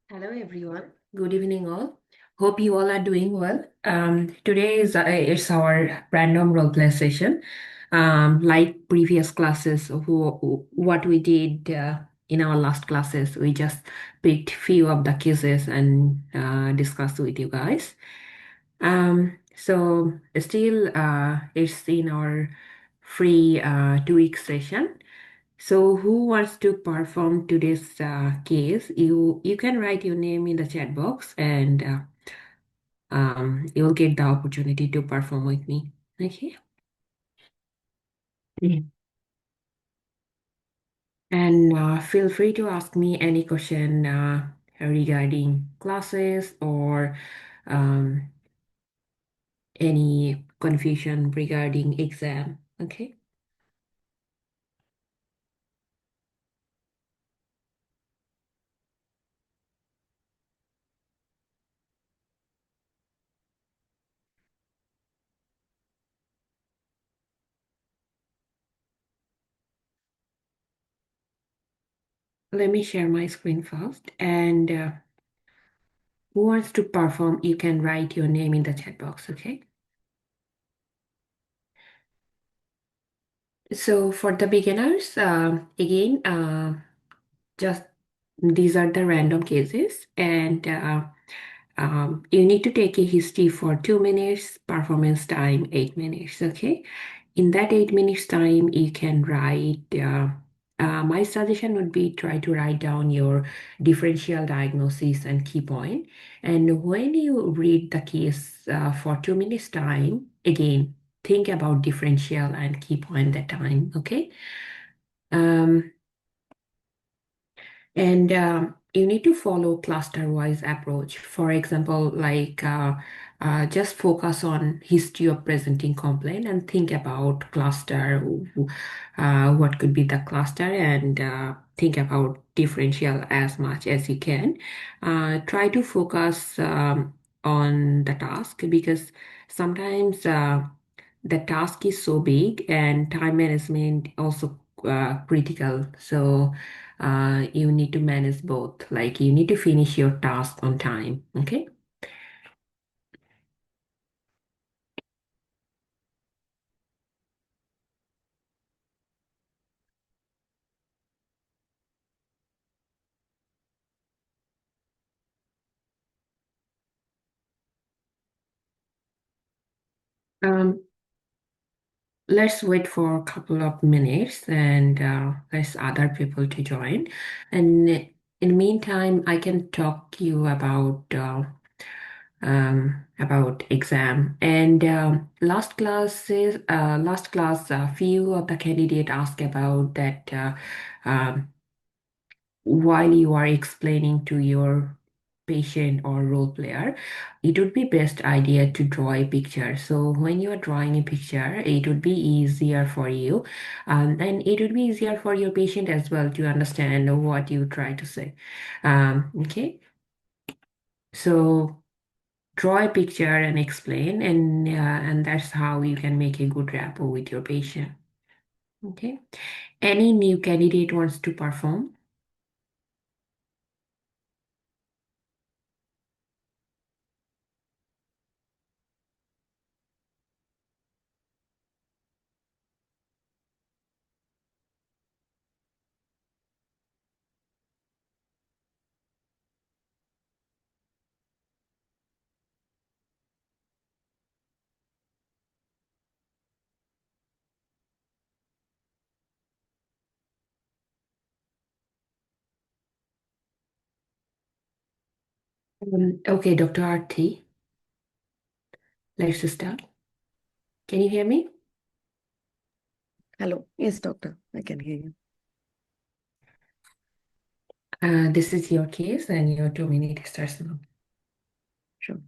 Hello, everyone. Good evening, all. Hope you all are doing well. Today is it's our random role play session. Like previous classes, what we did in our last classes, we just picked few of the cases and discussed with you guys. So still, it's in our free 2 week session. So who wants to perform today's case? You can write your name in the chat box and you'll get the opportunity to perform with me. Okay. Mm. And feel free to ask me any question regarding classes or um, any confusion regarding exam. Okay. Let me share my screen first. And who wants to perform? You can write your name in the chat box. Okay. So for the beginners, again, just these are the random cases, and you need to take a history for 2 minutes, performance time 8 minutes. Okay, in that 8 minutes time, you can write. My suggestion would be try to write down your differential diagnosis and key point. And when you read the case for 2 minutes time, again, think about differential and key point that time. Okay. Um, and you need to follow cluster-wise approach. For example, like just focus on history of presenting complaint and think about cluster, what could be the cluster, and think about differential as much as you can. Try to focus on the task because sometimes the task is so big and time management also critical. So you need to manage both. Like you need to finish your task on time. Okay. Um, let's wait for a couple of minutes and let's other people to join. And in the meantime, I can talk to you about exam. And last class, a few of the candidate asked about that. Um, while you are explaining to your patient or role player, it would be best idea to draw a picture. So when you are drawing a picture, it would be easier for you, and it would be easier for your patient as well to understand what you try to say. Okay, so draw a picture and explain, and that's how you can make a good rapport with your patient. Okay, any new candidate wants to perform? Okay, Dr. Arti. Let's start. Can you hear me? Hello. Yes, doctor. I can hear you. This is your case and your 2 minute starts now. Sure.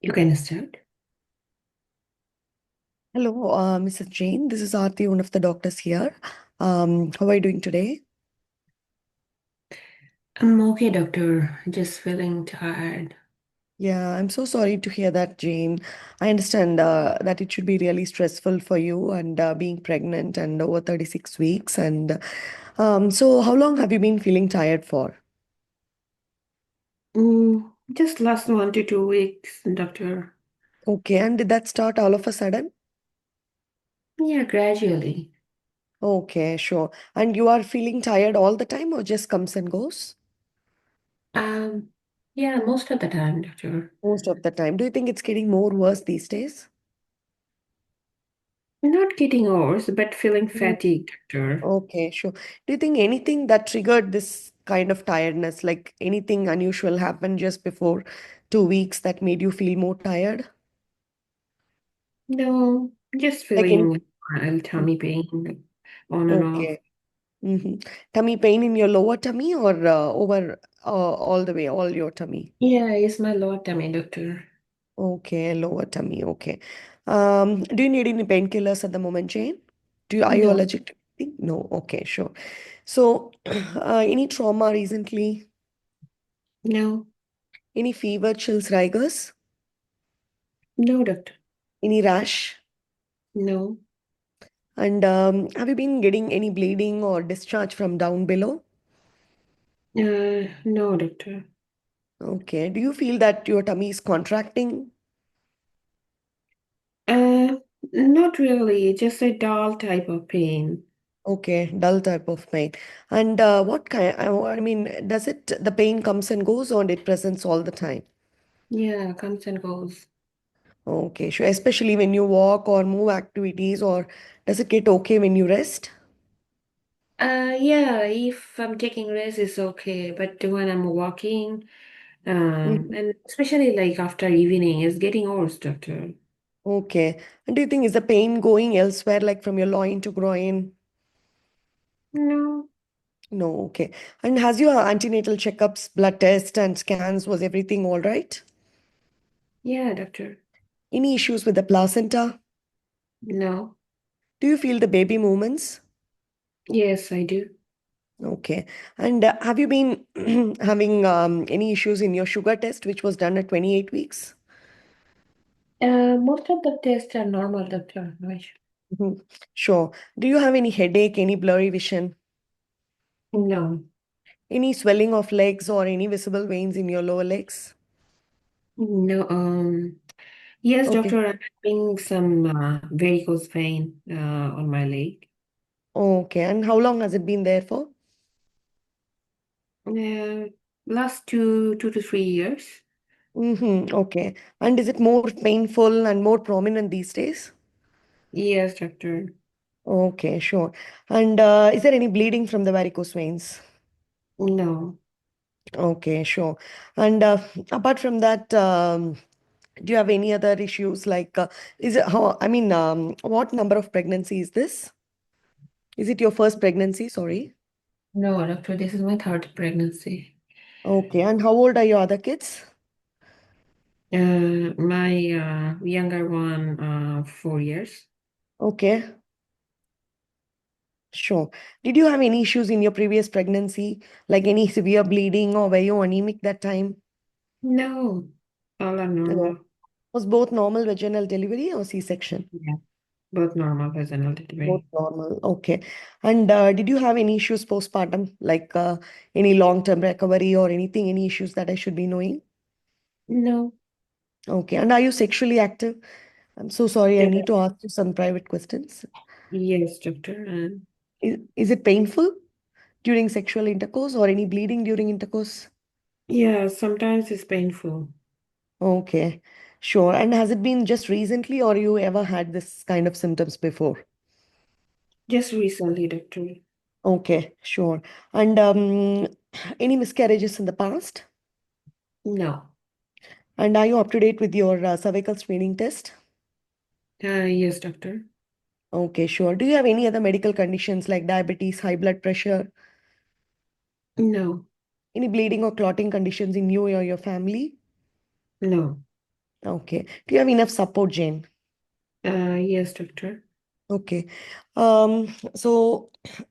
You can start. Hello, Mrs. Jane. This is Aarti, one of the doctors here. How are you doing today? I'm okay, doctor. Just feeling tired. Yeah, I'm so sorry to hear that, Jane. I understand that it should be really stressful for you and being pregnant and over 36 weeks. And so, how long have you been feeling tired for? Just last 1 to 2 weeks, doctor. Okay, and did that start all of a sudden? Yeah, gradually. Okay, sure. And you are feeling tired all the time or just comes and goes? Um, yeah, most of the time, doctor. Most of the time. Do you think it's getting more worse these days? Not getting hoarse, but feeling fatigued, doctor. Okay, sure. Do you think anything that triggered this kind of tiredness, like anything unusual happened just before 2 weeks that made you feel more tired? No, just Like any, feeling mild tummy pain on and off. okay. hmm Tummy pain in your lower tummy or over all the way, all your tummy? Yeah, it's my lower tummy, doctor. Okay, lower tummy. Okay. Do you need any painkillers at the moment, Jane? Are you No, allergic to anything? No. Okay, sure. So, any trauma recently? no, Any fever, chills, rigors? no, doctor. Any rash? No, And have you been getting any bleeding or discharge from down below? no, doctor. Okay. Do you feel that your tummy is contracting? Uh, Not really, just a dull type of pain. Okay, dull type of pain. And what kind? I mean, does it the pain comes and goes or it presents all the time? Yeah, comes and goes. Okay, sure. Especially when you walk or move activities, or does it get okay when you rest? Yeah, if I'm taking rest, it's okay. But when I'm walking, Mhm. and especially like after evening, it's getting worse, doctor. Okay. And do you think is the pain going elsewhere, like from your loin to groin? No, No, okay. And has your antenatal checkups, blood tests, and scans, was everything all right? yeah, doctor. Any issues with the placenta? No, Do you feel the baby movements? yes, I do. Okay. And have you been having any issues in your sugar test, which was done at 28 weeks? Most of the tests are normal, doctor. Right? Mhm. Sure. Do you have any headache, any blurry vision, No, any swelling of legs, or any visible veins in your lower legs? no. Yes, Okay. doctor. I'm having some varicose vein on my leg. Okay. And how long has it been there for? Uh, Last 2 to 3 years. Okay. And is it more painful and more prominent these days? Yes, doctor. Okay, sure. And is there any bleeding from the varicose veins? No, Okay, sure. And apart from that, do you have any other issues like is it how I mean what number of pregnancy is this? Is it your first pregnancy? Sorry. no, doctor. This is my third pregnancy. Okay, and how old are your other kids? My younger one, 4 years. Okay, sure. Did you have any issues in your previous pregnancy, like any severe bleeding or were you anemic that time? No, all are No. normal. Was both normal vaginal delivery or C-section? Yeah, both normal vaginal Both delivery. normal. Okay. And did you have any issues postpartum, like any long-term recovery or anything, any issues that I should be knowing? No. Okay. And are you sexually active? I'm so sorry, I Yeah, need to ask you some private questions. yes, doctor. Is it painful during sexual intercourse or any bleeding during intercourse? Yeah, sometimes it's painful. Okay, sure. And has it been just recently or you ever had this kind of symptoms before? Just recently, doctor. Okay, sure. And any miscarriages in the past? No. And are you up to date with your cervical screening test? Yes, doctor. Okay, sure. Do you have any other medical conditions like diabetes, high blood pressure, No, any bleeding or clotting conditions in you or your family? no. Okay. Do you have enough support, Jane? Yes, doctor. Okay. So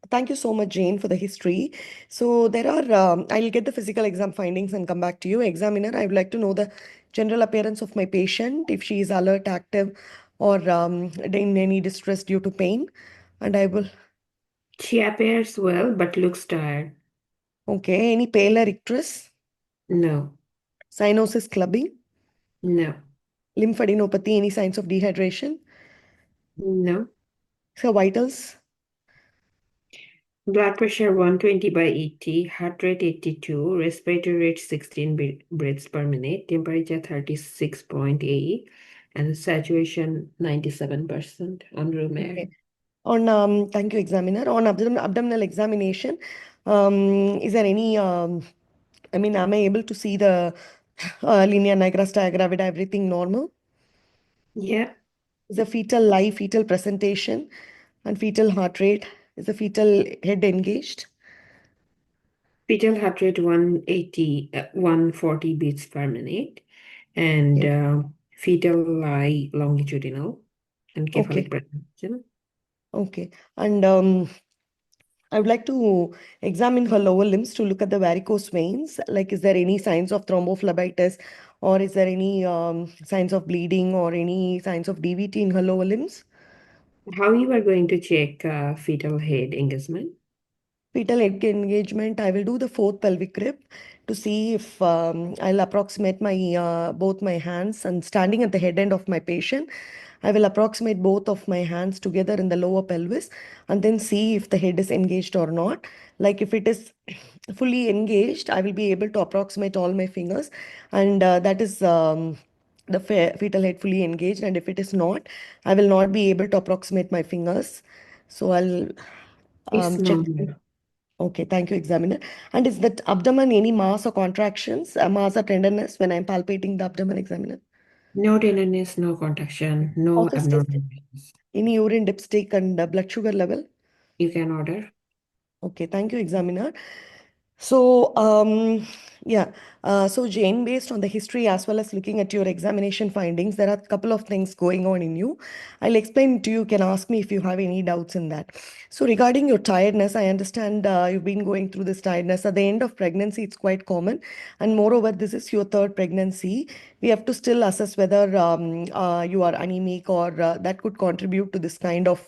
thank you so much, Jane, for the history. So there are, I'll get the physical exam findings and come back to you. Examiner, I would like to know the general appearance of my patient, if she is alert, active, or in any distress due to pain. And I will, She appears well but looks tired. okay, any pale or icterus, No, cyanosis clubbing, no, lymphadenopathy, any signs of dehydration, no. so vitals, Blood pressure 120/80, heart rate 82, respiratory rate 16 breaths per minute, temperature 36.8, and saturation 97% on room air. okay. On thank you, examiner. On abdominal examination, is there any I mean, am I able to see the linea nigra, stria gravida, everything normal? Yeah, Is the fetal lie, fetal presentation, and fetal heart rate? Is the fetal head engaged? fetal heart rate 180, 140 beats per minute, and Okay. fetal lie longitudinal and Okay. cephalic presentation. Okay. And I would like to examine her lower limbs to look at the varicose veins. Like, is there any signs of thrombophlebitis, or is there any signs of bleeding, or any signs of DVT in her lower limbs? How you are going to check fetal head engagement? Fetal head engagement, I will do the fourth pelvic rib to see if I'll approximate my both my hands and standing at the head end of my patient. I will approximate both of my hands together in the lower pelvis and then see if the head is engaged or not. Like if it is fully engaged, I will be able to approximate all my fingers, and that is the fetal head fully engaged. And if it is not, I will not be able to approximate my fingers. So I'll It's check. normal. Okay, thank you, examiner. And is that abdomen any mass or contractions, mass or tenderness when I'm palpating the abdomen, examiner? No tenderness, no contraction, no Office test, abnormalities. any urine dipstick and blood sugar level? You can order. Okay, thank you, examiner. So, yeah, so Jane, based on the history as well as looking at your examination findings, there are a couple of things going on in you. I'll explain to you. You can ask me if you have any doubts in that. So, regarding your tiredness, I understand you've been going through this tiredness. At the end of pregnancy, it's quite common. And moreover, this is your third pregnancy. We have to still assess whether you are anemic, or that could contribute to this kind of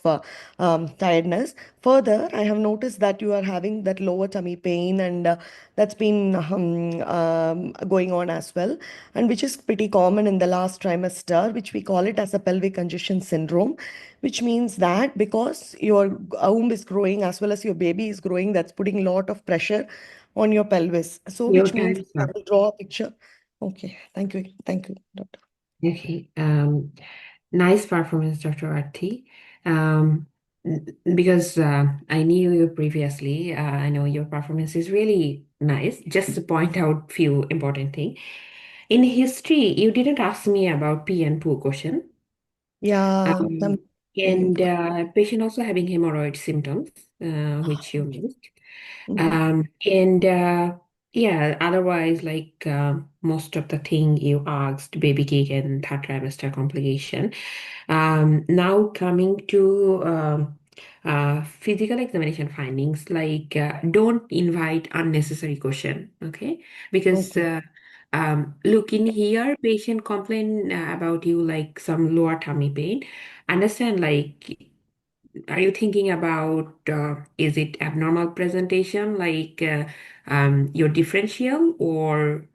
tiredness. Further, I have noticed that you are having that lower tummy pain, and that's been going on as well, and which is pretty common in the last trimester, which we call it as a pelvic congestion syndrome, which means that because your womb is growing as well as your baby is growing, that's putting a lot of pressure on your pelvis. So, Your which means time's I up. will draw a picture. Okay, thank you, doctor. Okay. Nice performance, Dr. Arthi. Um, because I knew you previously, I know your performance is really nice. Just to point out few important things. In history, you didn't ask me about pee and poo question. Yeah, Um, very and important. patient also having hemorrhoid symptoms, which you missed. Mhm. And yeah, otherwise, like most of the thing you asked, baby kick and third trimester complication. Now coming to physical examination findings, like don't invite unnecessary question, okay? Because Okay, look in here, patient complain about you like some lower tummy pain. Understand like are you thinking about is it abnormal presentation like your differential or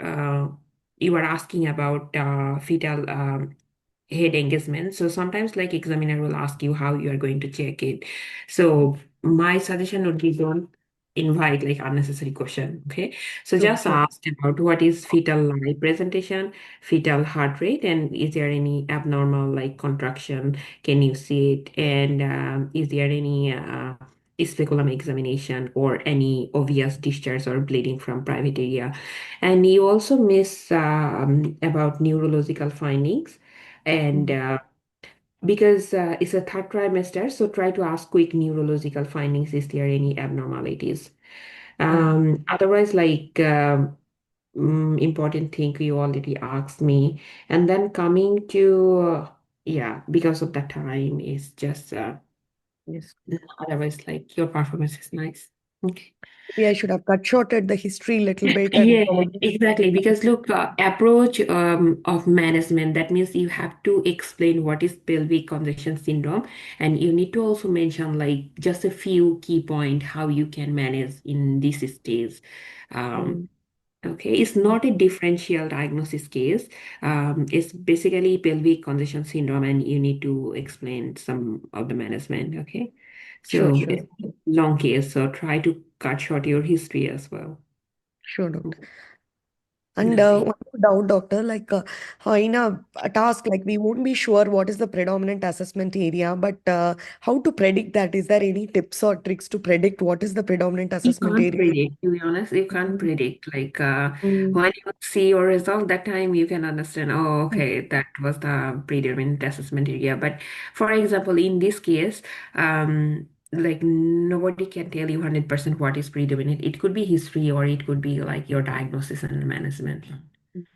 you are asking about fetal head engagement. So sometimes like examiner will ask you how you are going to check it. So my suggestion would be don't invite like unnecessary question. Okay. So true, just true. ask about what is fetal live presentation, fetal heart rate, and is there any abnormal like contraction? Can you see it? And is there any speculum examination or any obvious discharge or bleeding from private area? And you also miss about neurological findings and Mhm. because it's a third trimester, so try to ask quick neurological findings. Is there any abnormalities? Okay. Otherwise, like important thing you already asked me. And then coming to, yeah, because of the time is just, Yes. otherwise, like your performance is nice. Okay. Maybe I should have cut shorted the history a little bit and Yeah, probably. exactly. Because look, approach of management, that means you have to explain what is pelvic congestion syndrome, and you need to also mention like just a few key point how you can manage in this stage. Um, Mm, okay, it's not a differential diagnosis case. It's basically pelvic congestion syndrome, and you need to explain some of the management. Okay, sure, so sure, it's a long case, so try to cut short your history as well. sure, doctor. And Okay. one more doubt, doctor, like in a task, like we won't be sure what is the predominant assessment area, but how to predict that? Is there any tips or tricks to predict what is the predominant You assessment can't area? predict, to be honest, you can't Mm, predict. Like mm, when you see your result, that time you can understand, oh, okay, that was the predetermined assessment area. But for example, in this case, like nobody can tell you 100% what is predominant. It could be history or it could be like your diagnosis and management. mm.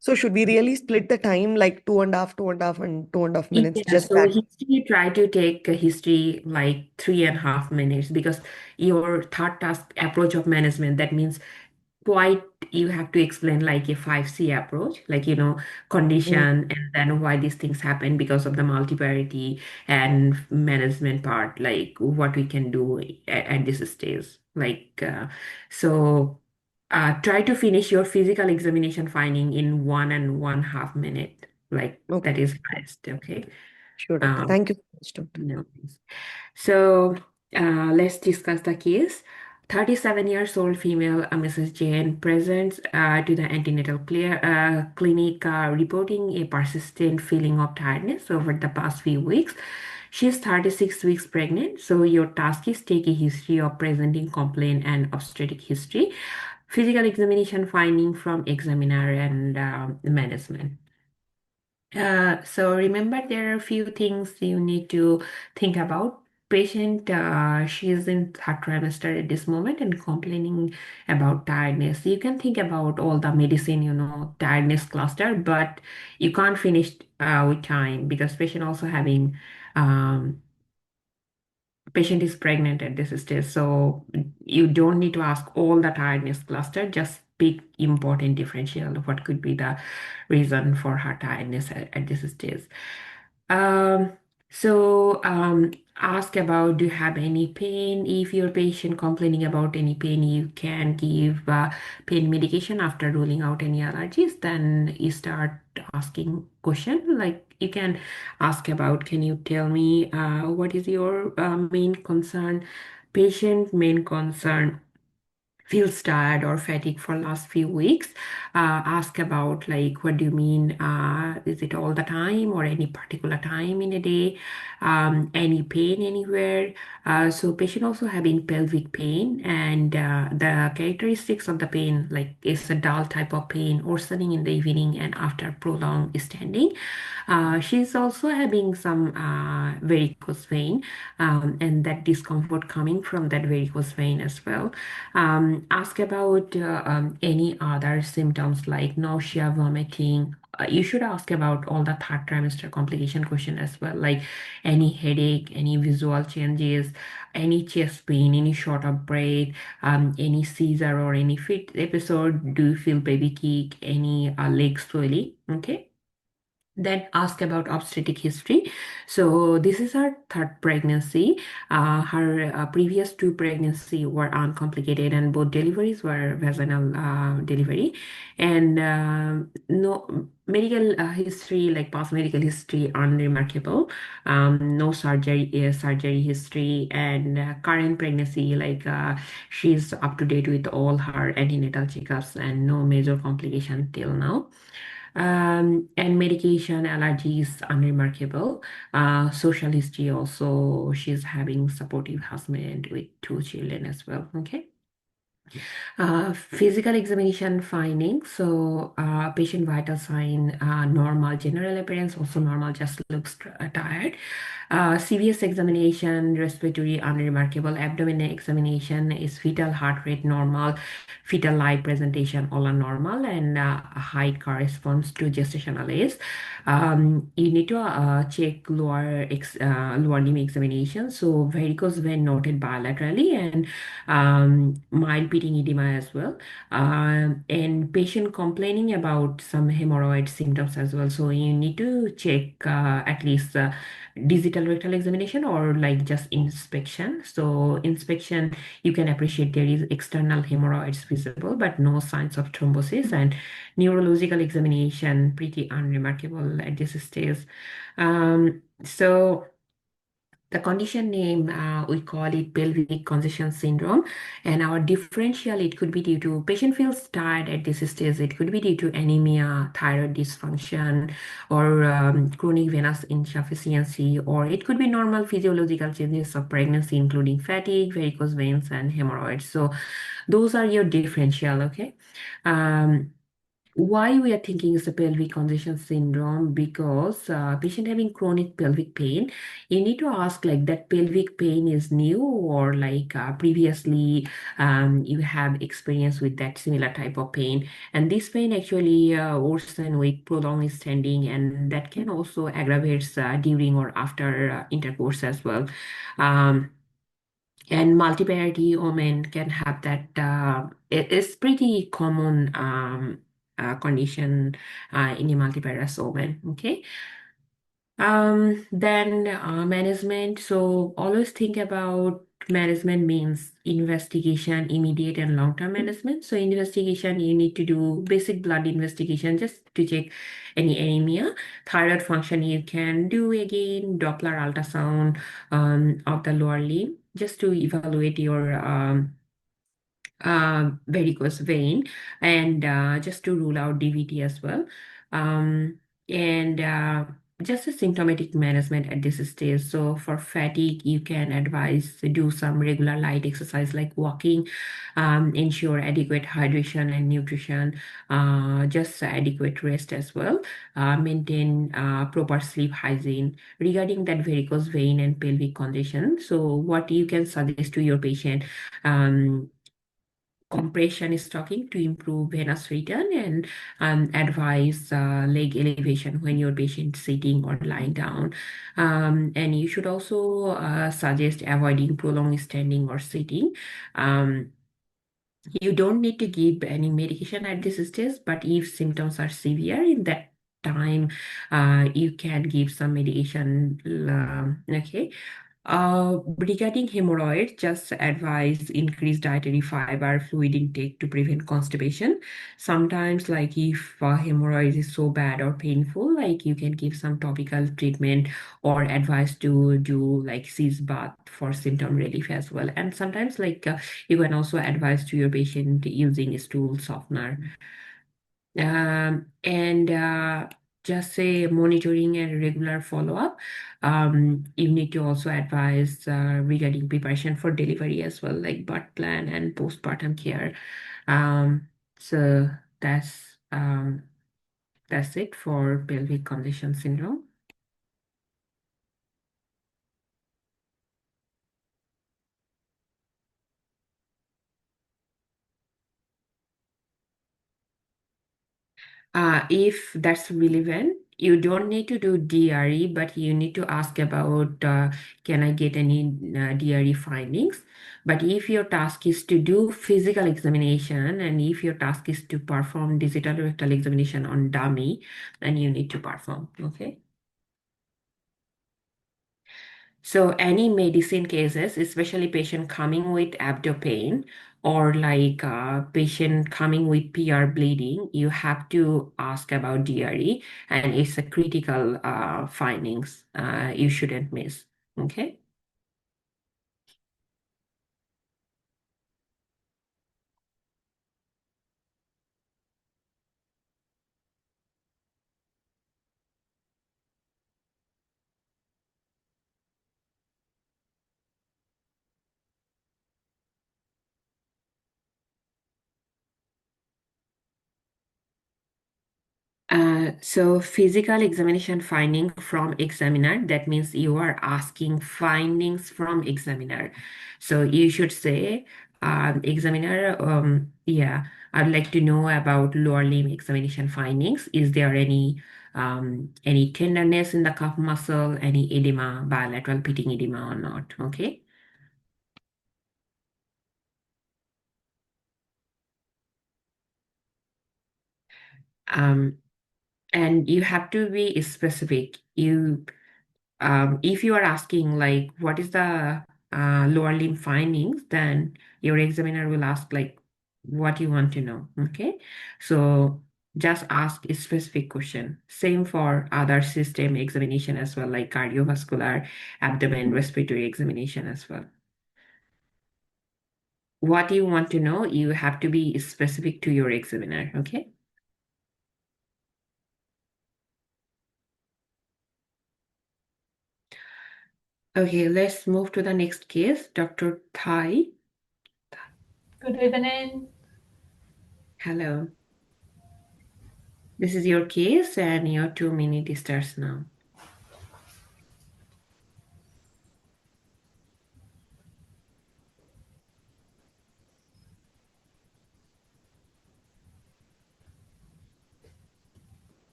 So should we really split the time like 2.5, 2.5, and 2.5 minutes? Yeah, Just so that. history, try to take a history like 3.5 minutes because your third task approach of management, that means quite you have to explain like a 5C approach, like Mm, condition and then why these things happen because of the multivariate and management part, like what we can do at this stage. Like try to finish your physical examination finding in 1.5 minute, like okay, that is highest. Okay. sure, doctor. um Thank you so much, doctor. no. So let's discuss the case. 37 years old female, Mrs. Jane, presents to the antenatal clinic reporting a persistent feeling of tiredness over the past few weeks. She's 36 weeks pregnant, so your task is take a history of presenting complaint and obstetric history, physical examination finding from examiner and management. So remember, there are a few things you need to think about. Patient, she is in third trimester at this moment and complaining about tiredness. You can think about all the medicine, tiredness cluster, but you can't finish with time because patient also having um, patient is pregnant at this stage, so you don't need to ask all the tiredness cluster, just pick important differential of what could be the reason for her tiredness at this stage. um, so ask about, do you have any pain? If your patient complaining about any pain, you can give pain medication after ruling out any allergies. Then you start asking question like you can ask about, can you tell me what is your main concern? Patient main concern feels tired or fatigue for last few weeks. Ask about like, what do you mean? Is it all the time or any particular time in a day? Any pain anywhere? So patient also having pelvic pain, and the characteristics of the pain, like it's a dull type of pain worsening in the evening and after prolonged standing. She's also having some varicose vein, and that discomfort coming from that varicose vein as well. Ask about any other symptoms like nausea, vomiting. You should ask about all the third trimester complication question as well, like any headache, any visual changes, any chest pain, any short of breath, any seizure or any fit episode. Do you feel baby kick? Any leg swelling? Okay. Then ask about obstetric history. So this is her third pregnancy. Her previous two pregnancy were uncomplicated, and both deliveries were vaginal delivery. And no medical history, like past medical history, unremarkable. No surgery history, and current pregnancy, like she's up to date with all her antenatal checkups and no major complication till now. And medication allergies unremarkable. Social history also, she's having supportive husband with two children as well. Okay. Physical examination findings. So, patient vital sign, normal general appearance, also normal, just looks tired. CVS examination, respiratory unremarkable. Abdominal examination is fetal heart rate normal, fetal light presentation all are normal, and height corresponds to gestational age. You need to check lower limb examination. So varicose vein noted bilaterally, and mild pitting edema as well, and patient complaining about some hemorrhoid symptoms as well. So you need to check at least digital rectal examination or like just inspection. So inspection, you can appreciate there is external hemorrhoids visible, but no signs of thrombosis, and neurological examination pretty unremarkable at this stage. So the condition name, we call it pelvic congestion syndrome, and our differential, it could be due to patient feels tired at this stage. It could be due to anemia, thyroid dysfunction, or chronic venous insufficiency, or it could be normal physiological changes of pregnancy, including fatigue, varicose veins, and hemorrhoids. So those are your differential, okay? Um, why we are thinking is a pelvic congestion syndrome? Because patient having chronic pelvic pain, you need to ask like that pelvic pain is new, or like previously you have experience with that similar type of pain, and this pain actually worsen with prolonged standing, and that can also aggravate during or after intercourse as well. Um, and multiparity women can have that. It is pretty common condition in a multiparous woman. Okay. Then management. So always think about management means investigation, immediate and long-term management. So investigation, you need to do basic blood investigation just to check any anemia. Thyroid function, you can do again Doppler ultrasound of the lower limb just to evaluate your varicose vein, and just to rule out DVT as well. And just a symptomatic management at this stage. So for fatigue, you can advise to do some regular light exercise like walking, ensure adequate hydration and nutrition, just adequate rest as well, maintain proper sleep hygiene. Regarding that varicose vein and pelvic condition, so what you can suggest to your patient, um, compression stocking to improve venous return, and advise leg elevation when your patient sitting or lying down. And you should also suggest avoiding prolonged standing or sitting. Um, you don't need to give any medication at this stage, but if symptoms are severe in that time, you can give some medication. Okay. Regarding hemorrhoids, just advise increase dietary fiber, fluid intake to prevent constipation. Sometimes, like if hemorrhoids is so bad or painful, like you can give some topical treatment or advise to do like seize bath for symptom relief as well. And sometimes, like you can also advise to your patient using stool softener. And just say monitoring and regular follow-up. You need to also advise regarding preparation for delivery as well, like birth plan and postpartum care. So that's it for pelvic congestion syndrome. If that's relevant, you don't need to do DRE, but you need to ask about can I get any DRE findings? But if your task is to do physical examination, and if your task is to perform digital rectal examination on dummy, then you need to perform. Okay. So any medicine cases, especially patient coming with abdo pain, or like patient coming with PR bleeding, you have to ask about DRE, and it's a critical findings you shouldn't miss. Okay. So physical examination finding from examiner, that means you are asking findings from examiner. So you should say, examiner, yeah, I'd like to know about lower limb examination findings. Is there any tenderness in the calf muscle, any edema, bilateral pitting edema or not? Okay. Um, and you have to be specific. If you are asking like what is the lower limb findings, then your examiner will ask like what you want to know. Okay, so just ask a specific question. Same for other system examination as well, like cardiovascular, abdomen, respiratory examination as well. What you want to know, you have to be specific to your examiner. Okay. Okay, let's move to the next case. Dr. Thai. Good evening. Hello. This is your case and your 2 minute starts now.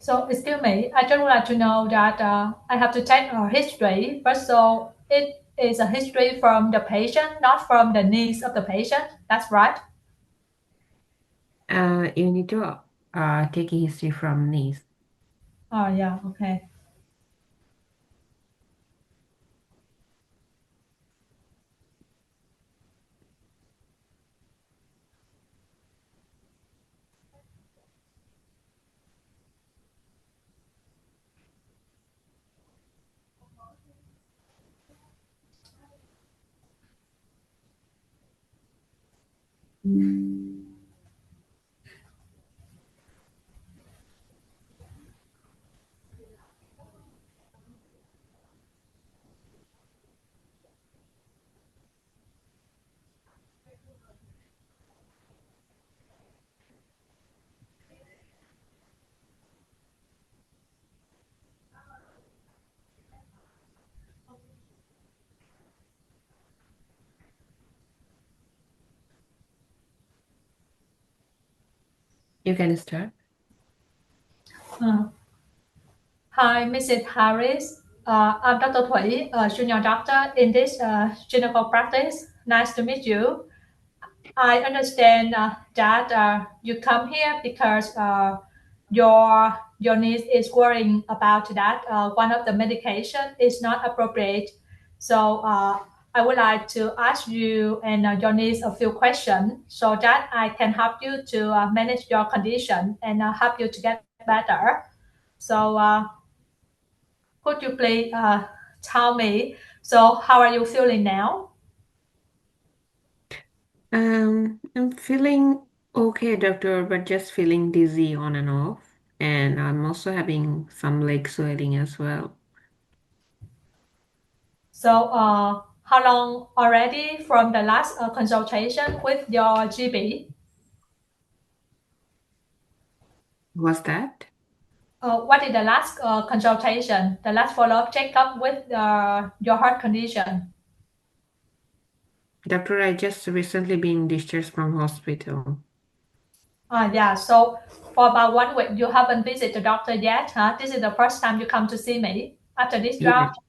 So, excuse me, I just would like to know that I have to take a history, but so it is a history from the patient, not from the needs of the patient. That's right. You need to take a history from knees. Oh, yeah, okay. You can start. Uh, Hi, Mrs. Harris. I'm Dr. Thuy, a junior doctor in this clinical practice. Nice to meet you. I understand that you come here because your niece is worrying about that one of the medication is not appropriate. So I would like to ask you and your niece a few questions so that I can help you to manage your condition and help you to get better. So could you please tell me? So how are you feeling now? I'm feeling okay, doctor, but just feeling dizzy on and off. And I'm also having some leg swelling as well. So, how long already from the last consultation with your GP? What's that? What is the last consultation, the last follow-up checkup with your heart condition? Doctor, I just recently been discharged from hospital. Yeah, so for about 1 week, you haven't visited the doctor yet, huh? This is the first time you come to see me after this Yeah. draft.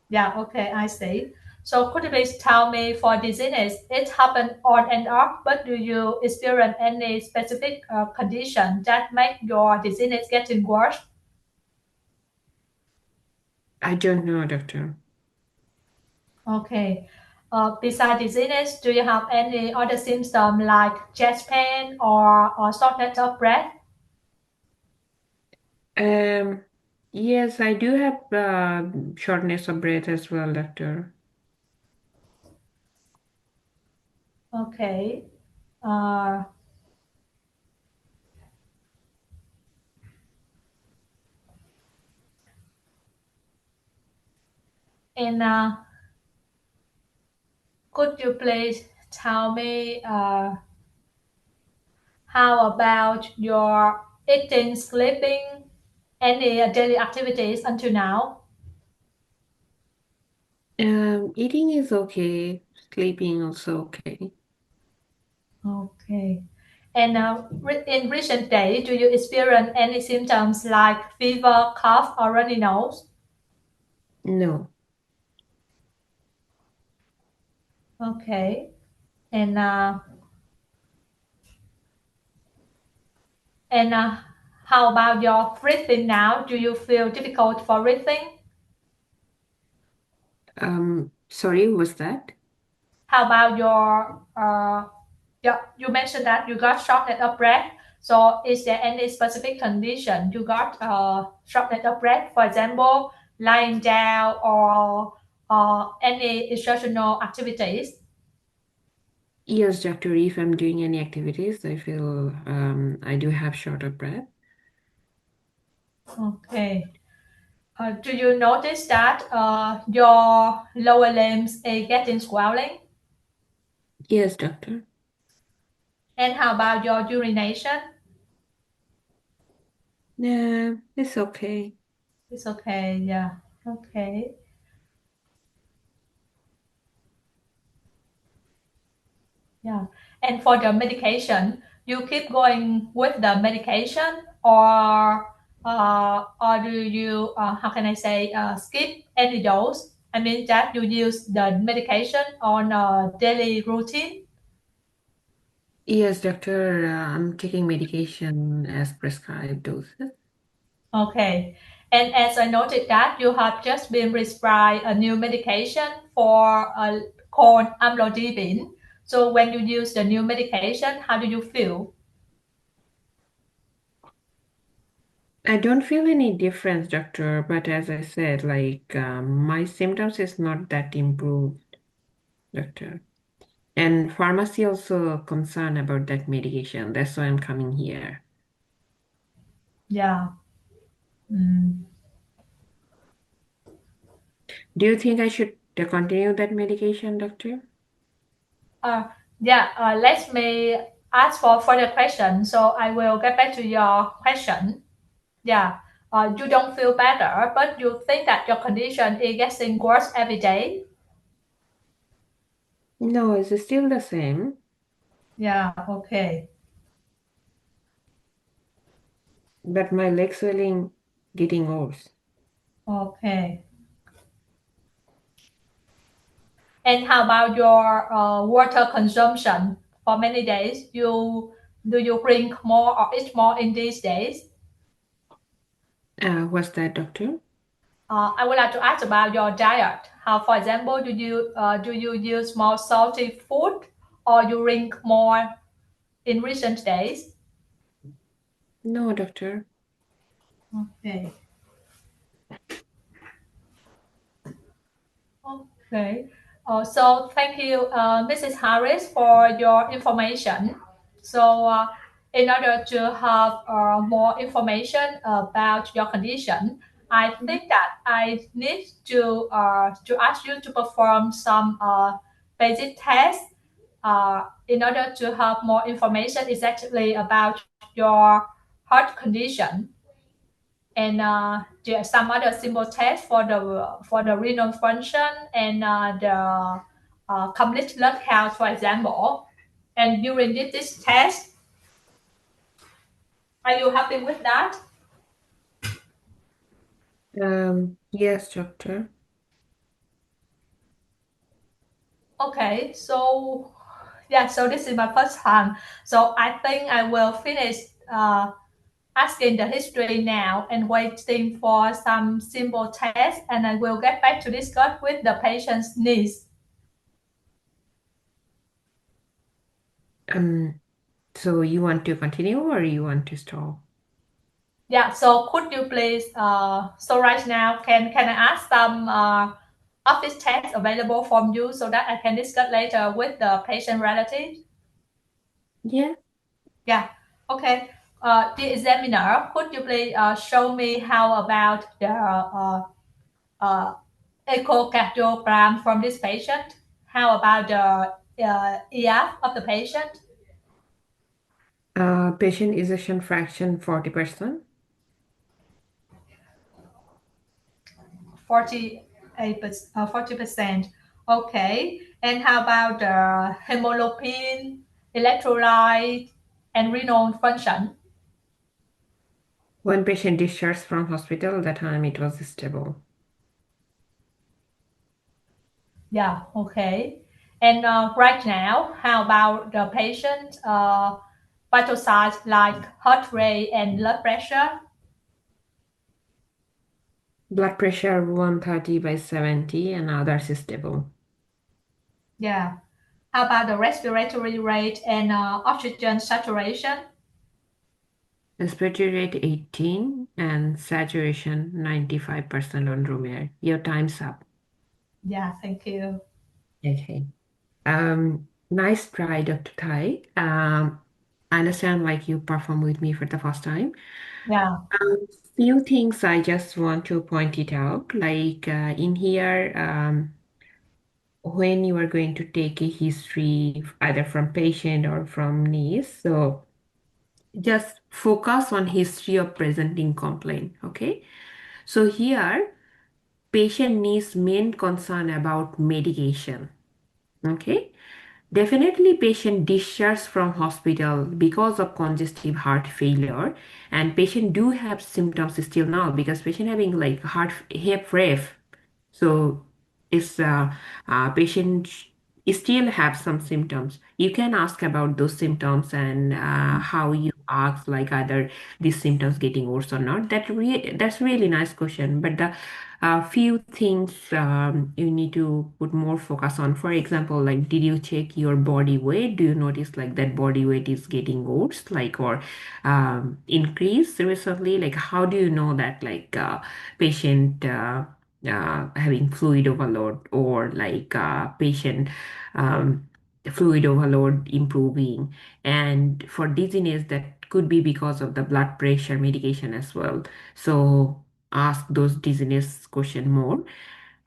Yeah, okay, I see. So could you please tell me for dizziness, it happens on and off, but do you experience any specific condition that make your dizziness getting worse? I don't know, doctor. Okay. Besides dizziness, do you have any other symptom like chest pain or shortness of breath? Um, yes, I do have shortness of breath as well, doctor. Okay. Uh, and could you please tell me how about your eating, sleeping, any daily activities until now? Eating is okay, sleeping also okay. Okay. And in recent days, do you experience any symptoms like fever, cough, or runny nose? No. Okay. And how about your breathing now? Do you feel difficult for breathing? Sorry, was that? How about your yeah, you mentioned that you got shortness of breath. So is there any specific condition you got shortness of breath? For example, lying down or any exertional activities? Yes, doctor, if I'm doing any activities, I feel I do have short of breath. Okay. Do you notice that your lower limbs are getting swelling? Yes, doctor. And how about your urination? Yeah, it's okay. It's okay, yeah. Okay. Yeah. And for the medication, you keep going with the medication or do you how can I say skip any dose? I mean that you use the medication on a daily routine. Yes, doctor, I'm taking medication as prescribed doses. Okay. And as I noted that you have just been prescribed a new medication for called amlodipine. So when you use the new medication, how do you feel? I don't feel any difference, doctor, but as I said, like my symptoms is not that improved, doctor. And pharmacy also concerned about that medication. That's why I'm coming here. Yeah. Mm. Do you think I should continue that medication, doctor? Uh, yeah, let me ask for further question. So I will get back to your question. Yeah, you don't feel better, but you think that your condition is getting worse every day. No, it's still the same, Yeah, okay. but my leg swelling getting worse. Okay. And how about your water consumption? For many days, do you drink more or eat more in these days? What's that, doctor? I would like to ask about your diet. How, for example, do you use more salty food or you drink more in recent days? No, doctor. Okay. Okay. So thank you, Mrs. Harris, for your information. So in order to have more information about your condition, I Mhm. think that I need to ask you to perform some basic tests in order to have more information exactly about your heart condition and there are some other simple tests for the renal function and the complete blood count, for example. And during this test, are you happy with that? Yes, doctor. Okay, so yeah, so this is my first time. So I think I will finish asking the history now and waiting for some simple tests, and I will get back to discuss with the patient's needs. So you want to continue or you want to stop? Yeah, so could you please, so right now, can I ask some office tests available from you so that I can discuss later with the patient relatives? Yeah. Yeah, okay. The examiner, could you please show me how about the uh, echocardiogram from this patient? How about the EF of the patient? Patient ejection fraction 40%. 40%. Okay. And how about the hemoglobin, electrolyte, and renal function? When patient discharged from hospital, that time it was stable. Yeah, okay. And right now, how about the patient vital signs like heart rate and blood pressure? Blood pressure 130/70 and others is stable. Yeah. How about the respiratory rate and oxygen saturation? Respiratory rate 18 and saturation 95% on room air. Your time's up. Yeah, thank you. Okay. Nice try, Dr. Thai. I understand like you perform with me for the first time. Yeah, Few things I just want to point it out. Like in here, when you are going to take a history either from patient or from niece, so just focus on history of presenting complaint. Okay. So here, patient needs main concern about medication. Okay. Definitely patient discharged from hospital because of congestive heart failure, and patient do have symptoms still now because patient having like heart hip ref. So if patient still have some symptoms, you can ask about those symptoms and how you ask like either these symptoms getting worse or not. That's really nice question. But the few things you need to put more focus on. For example, like did you check your body weight? Do you notice like that body weight is getting worse, like or increased recently? Like how do you know that like patient having fluid overload or like patient um, fluid overload improving, and for dizziness that could be because of the blood pressure medication as well. So ask those dizziness question more.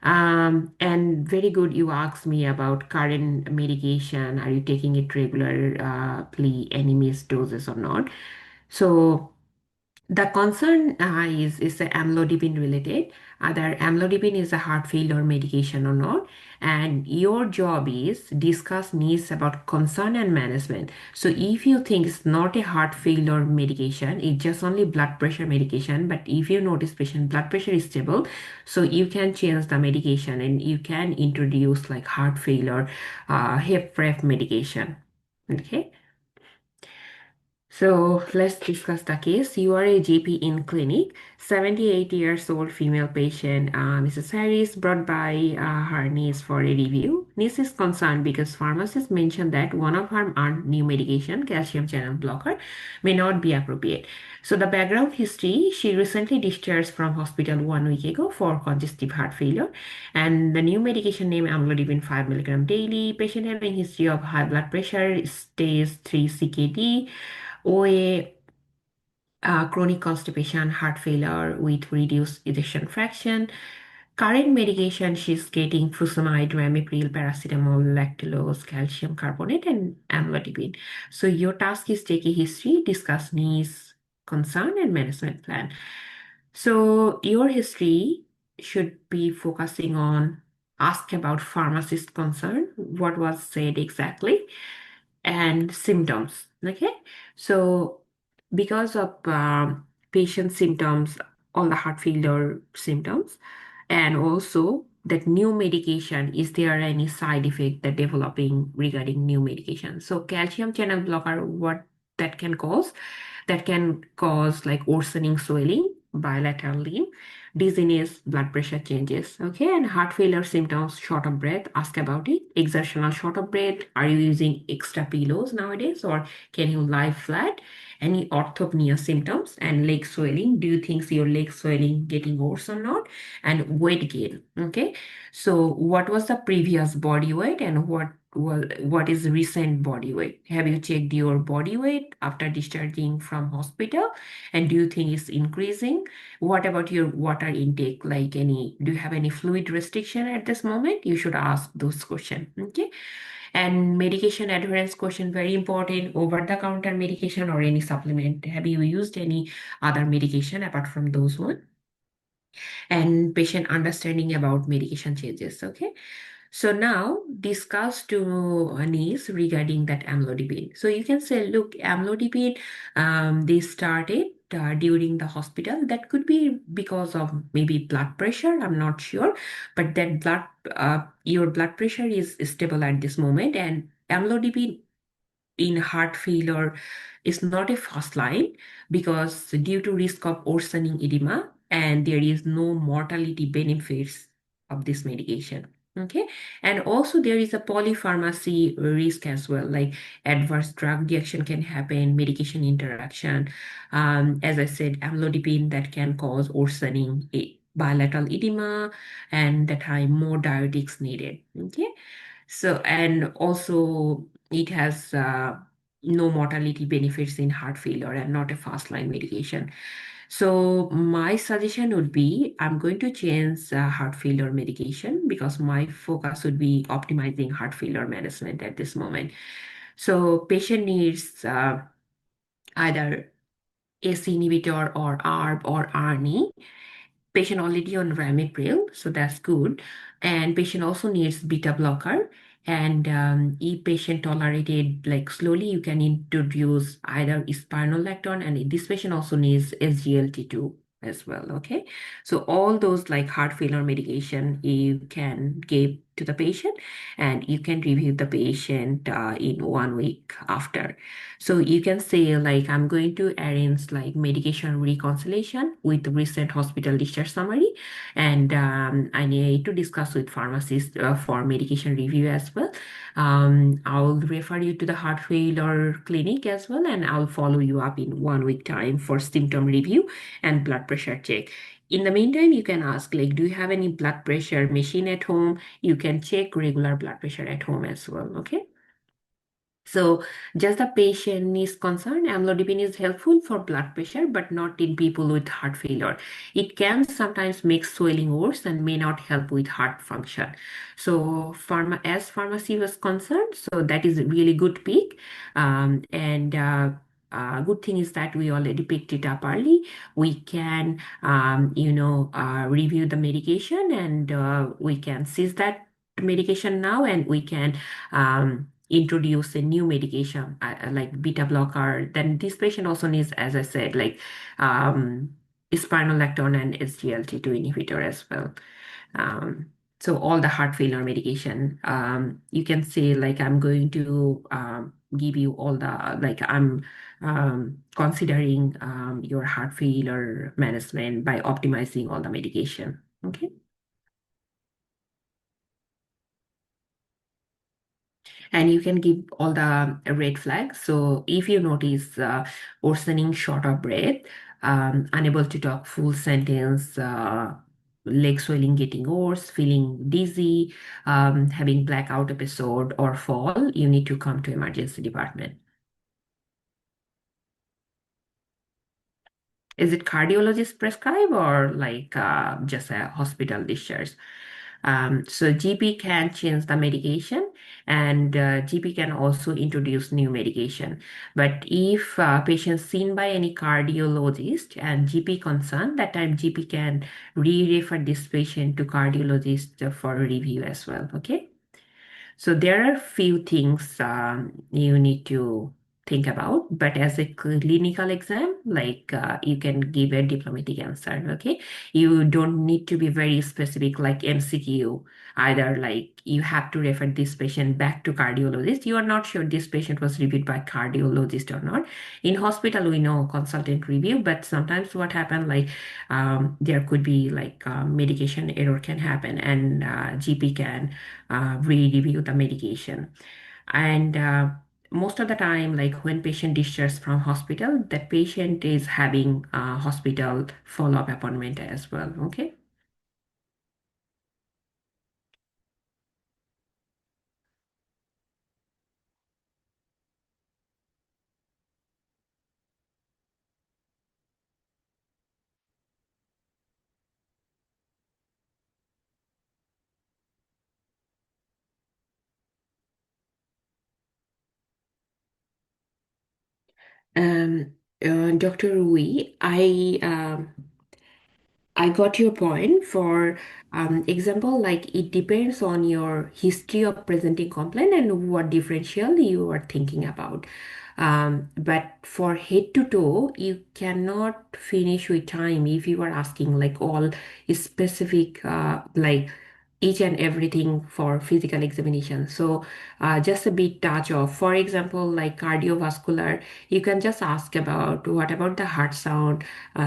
And very good you asked me about current medication, are you taking it regularly, any missed doses or not. So the concern is the amlodipine related. Either amlodipine is a heart failure medication or not, and your job is discuss needs about concern and management. So if you think it's not a heart failure medication, it's just only blood pressure medication, but if you notice patient blood pressure is stable, so you can change the medication and you can introduce like heart failure, hip ref medication. Okay. So let's discuss the case. You are a GP in clinic, 78 years old female patient, Mrs. Harris, brought by her niece for a review. Niece is concerned because pharmacist mentioned that one of her aunt new medication, calcium channel blocker, may not be appropriate. So the background history, she recently discharged from hospital 1 week ago for congestive heart failure, and the new medication name amlodipine 5 milligram daily. Patient having history of high blood pressure, stage 3 CKD, OA, chronic constipation, heart failure with reduced ejection fraction. Current medication she's getting furosemide, ramipril, paracetamol, lactulose, calcium carbonate, and amlodipine. So your task is take a history, discuss needs, concern, and management plan. So your history should be focusing on ask about pharmacist concern, what was said exactly, and symptoms. Okay, so because of patient symptoms, all the heart failure symptoms, and also that new medication, is there any side effect that developing regarding new medication? So calcium channel blocker, what that can cause? That can cause like worsening swelling, bilateral limb, dizziness, blood pressure changes. Okay, and heart failure symptoms, short of breath, ask about it. Exertional short of breath, are you using extra pillows nowadays or can you lie flat? Any orthopnea symptoms and leg swelling, do you think your leg swelling getting worse or not? And weight gain. Okay, so what was the previous body weight and what is recent body weight? Have you checked your body weight after discharging from hospital? And do you think it's increasing? What about your water intake? Like do you have any fluid restriction at this moment? You should ask those questions. Okay. And medication adherence question, very important. Over the counter medication or any supplement. Have you used any other medication apart from those one? And patient understanding about medication changes. Okay. So now discuss to needs regarding that amlodipine. So you can say, look, amlodipine, they started during the hospital. That could be because of maybe blood pressure. I'm not sure, but that your blood pressure is stable at this moment, and amlodipine in heart failure is not a first line because due to risk of worsening edema and there is no mortality benefits of this medication. Okay, and also there is a polypharmacy risk as well, like adverse drug reaction can happen, medication interaction. As I said, amlodipine that can cause worsening bilateral edema, and that time more diuretics needed. Okay, so, and also it has no mortality benefits in heart failure and not a fast line medication. So my suggestion would be I'm going to change heart failure medication because my focus would be optimizing heart failure management at this moment. So patient needs either ACE inhibitor or ARB or ARNI. Patient already on ramipril, so that's good. And patient also needs beta blocker. And if patient tolerated like slowly, you can introduce either spironolactone, and this patient also needs SGLT2 as well. Okay, so all those like heart failure medication you can give to the patient, and you can review the patient in 1 week after. So you can say like I'm going to arrange like medication reconciliation with recent hospital discharge summary, and I need to discuss with pharmacist for medication review as well. I'll refer you to the heart failure clinic as well, and I'll follow you up in 1 week time for symptom review and blood pressure check. In the meantime, you can ask like, do you have any blood pressure machine at home? You can check regular blood pressure at home as well. Okay. So just the patient is concerned, amlodipine is helpful for blood pressure, but not in people with heart failure. It can sometimes make swelling worse and may not help with heart function. So as pharmacy was concerned, so that is a really good pick. Good thing is that we already picked it up early. We can, review the medication, and we can seize that medication now, and we can introduce a new medication like beta blocker. Then this patient also needs, as I said, like spironolactone and SGLT2 inhibitor as well. So all the heart failure medication, you can say like I'm going to give you all the like I'm considering your heart failure management by optimizing all the medication. Okay. And you can give all the red flags. So if you notice worsening short of breath, unable to talk full sentence, leg swelling getting worse, feeling dizzy, having blackout episode or fall, you need to come to emergency department. Is it cardiologist prescribe or like just a hospital discharge? So GP can change the medication, and GP can also introduce new medication. But if patient seen by any cardiologist and GP concerned, that time GP can re-refer this patient to cardiologist for review as well. Okay. So there are few things you need to think about, but as a clinical exam, like you can give a diplomatic answer. Okay, you don't need to be very specific, like MCQ. Either like you have to refer this patient back to cardiologist. You are not sure this patient was reviewed by cardiologist or not. In hospital, we know consultant review, but sometimes what happen, like there could be like medication error can happen, and GP can re-review the medication. And most of the time, like when patient discharges from hospital, that patient is having a hospital follow-up appointment as well. Okay. Um, Dr. Rui, I got your point. For example, like it depends on your history of presenting complaint and what differential you are thinking about. But for head to toe, you cannot finish with time if you are asking like all specific, like each and everything for physical examination. So just a bit touch of, for example, like cardiovascular, you can just ask about what about the heart sound,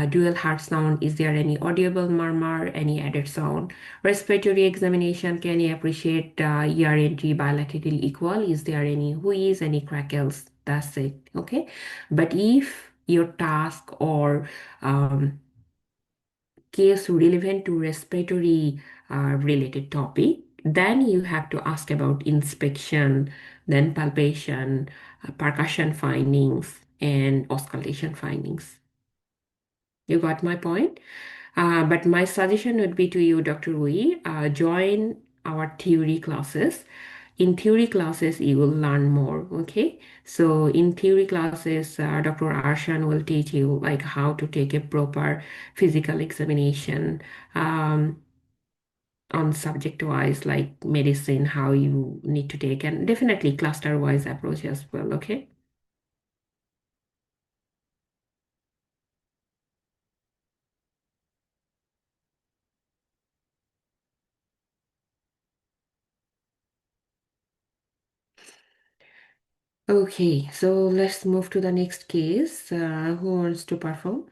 dual heart sound, is there any audible murmur, any added sound? Respiratory examination, can you appreciate ear entry bilateral equal, is there any wheeze, any crackles? That's it. Okay. But if your task or case relevant to respiratory related topic, then you have to ask about inspection, then palpation, percussion findings, and auscultation findings. You got my point? But my suggestion would be to you, Dr. Rui, join our theory classes. In theory classes, you will learn more, okay? So in theory classes, Dr. Arshan will teach you like how to take a proper physical examination, on subject wise, like medicine, how you need to take, and definitely cluster wise approach as well, okay? Okay, so let's move to the next case. Who wants to perform?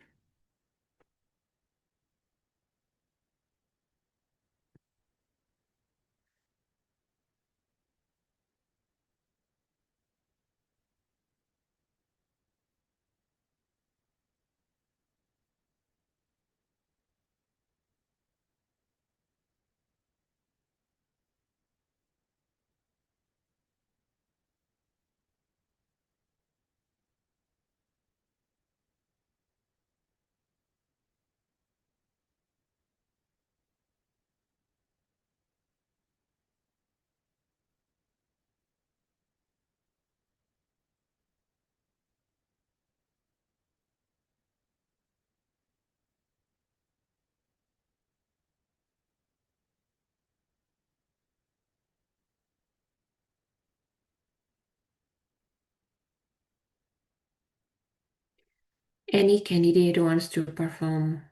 Any candidate wants to perform?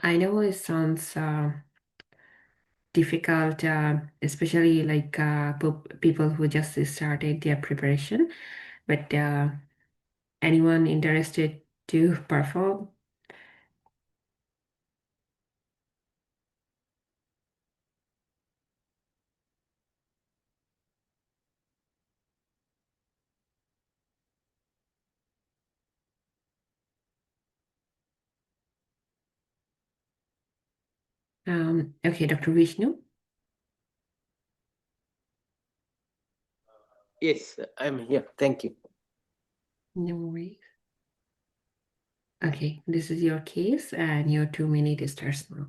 I know it sounds difficult, especially like people who just started their preparation, but anyone interested to perform? Okay, Dr. Vishnu. Yes, I'm here. Thank you. No worries. Okay, this is your case, and your 2 minute starts now.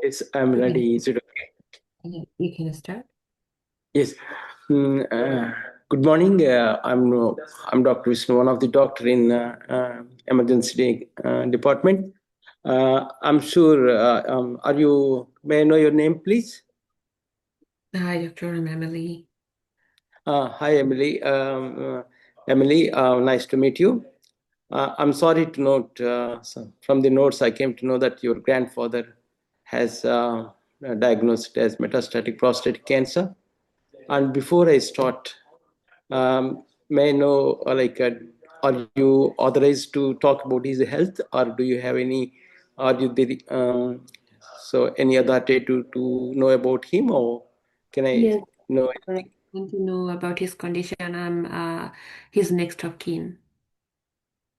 Yes, I'm ready. Is it okay? You can start. Yes. Good morning. I'm Dr. Vishnu, one of the doctor in emergency department. I'm sure. Are you? May I know your name, please? Hi, Dr. I'm Emily. Hi, Emily. Emily, nice to meet you. I'm sorry to note from the notes I came to know that your grandfather has diagnosed as metastatic prostate cancer. And before I start, may I know, are you authorized to talk about his health, or do you have any, are you any authority to know about him, or can I Yes, know I anything? want to know about his condition. I'm his next of kin.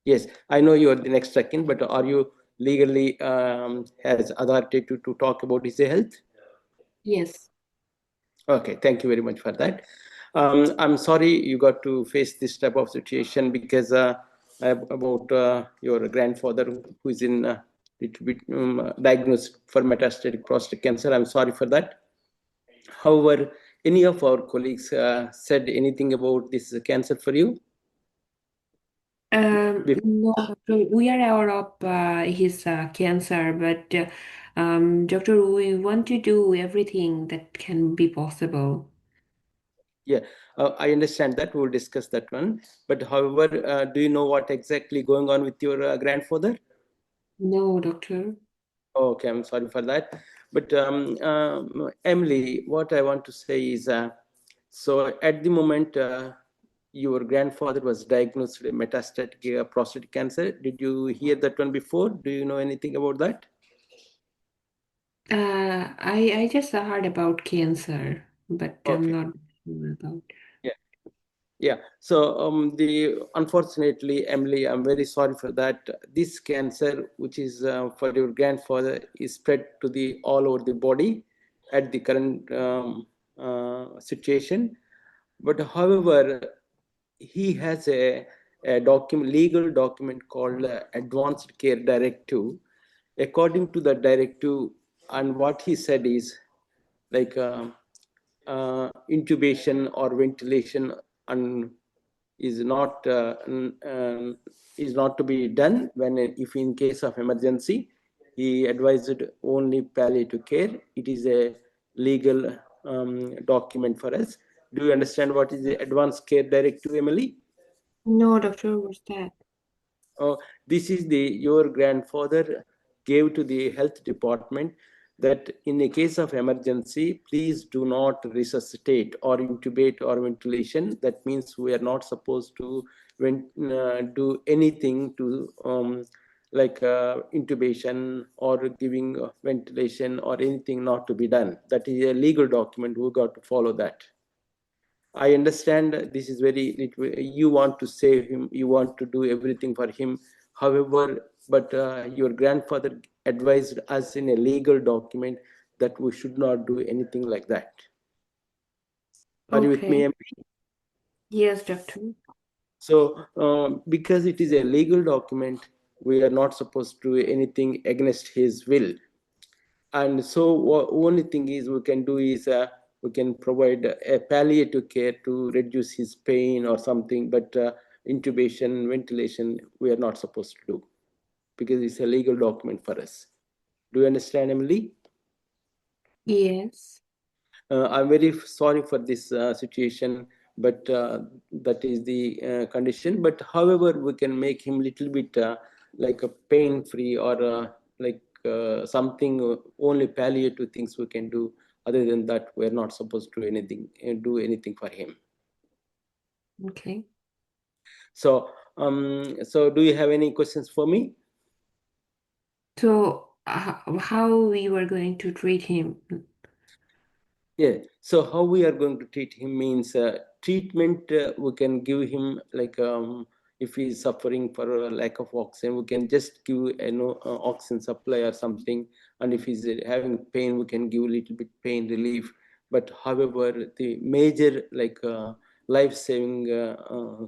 Yes, I know you are the next second, but are you legally has authority to talk about his health? Yes. Okay, thank you very much for that. I'm sorry you got to face this type of situation because about your grandfather who is in little bit diagnosed for metastatic prostate cancer. I'm sorry for that. However, any of our colleagues said anything about this cancer for you? No, doctor, we are aware of his cancer, but doctor, we want to do everything that can be possible. Yeah, I understand that. We'll discuss that one. But however, do you know what exactly going on with your grandfather? No, doctor. Okay, I'm sorry for that. But Emily, what I want to say is, so at the moment, your grandfather was diagnosed with metastatic prostate cancer. Did you hear that one before? Do you know anything about that? I just heard about cancer, but I'm Okay. not sure about. Yeah. Yeah. So unfortunately, Emily, I'm very sorry for that. This cancer, which is for your grandfather, is spread to the all over the body at the current situation. But however, he has a legal document called Advanced Care Directive. According to the directive, and what he said is like intubation or ventilation and is not to be done when if in case of emergency. He advised only palliative care. It is a legal document for us. Do you understand what is the Advanced Care Directive, Emily? No, doctor, what's that? This is your grandfather gave to the health department that in a case of emergency, please do not resuscitate or intubate or ventilation. That means we are not supposed to do anything to like intubation or giving ventilation or anything not to be done. That is a legal document. We got to follow that. I understand this is you want to save him, you want to do everything for him. However, but your grandfather advised us in a legal document that we should not do anything like that. Are you with me, Okay. MP? Yes, doctor. So, because it is a legal document, we are not supposed to do anything against his will. And so, only thing is we can do is we can provide a palliative care to reduce his pain or something. But intubation, ventilation, we are not supposed to do because it's a legal document for us. Do you understand, Emily? Yes. I'm very sorry for this situation, but that is the condition. But however, we can make him little bit like a pain-free or like something only palliative things we can do. Other than that, we're not supposed to do anything for him. Okay. So, so do you have any questions for me? So, how we were going to treat him? Yeah. So how we are going to treat him means treatment. We can give him like if he is suffering for a lack of oxygen, we can just give oxygen supply or something. And if he's having pain, we can give a little bit pain relief. But however, the major like life-saving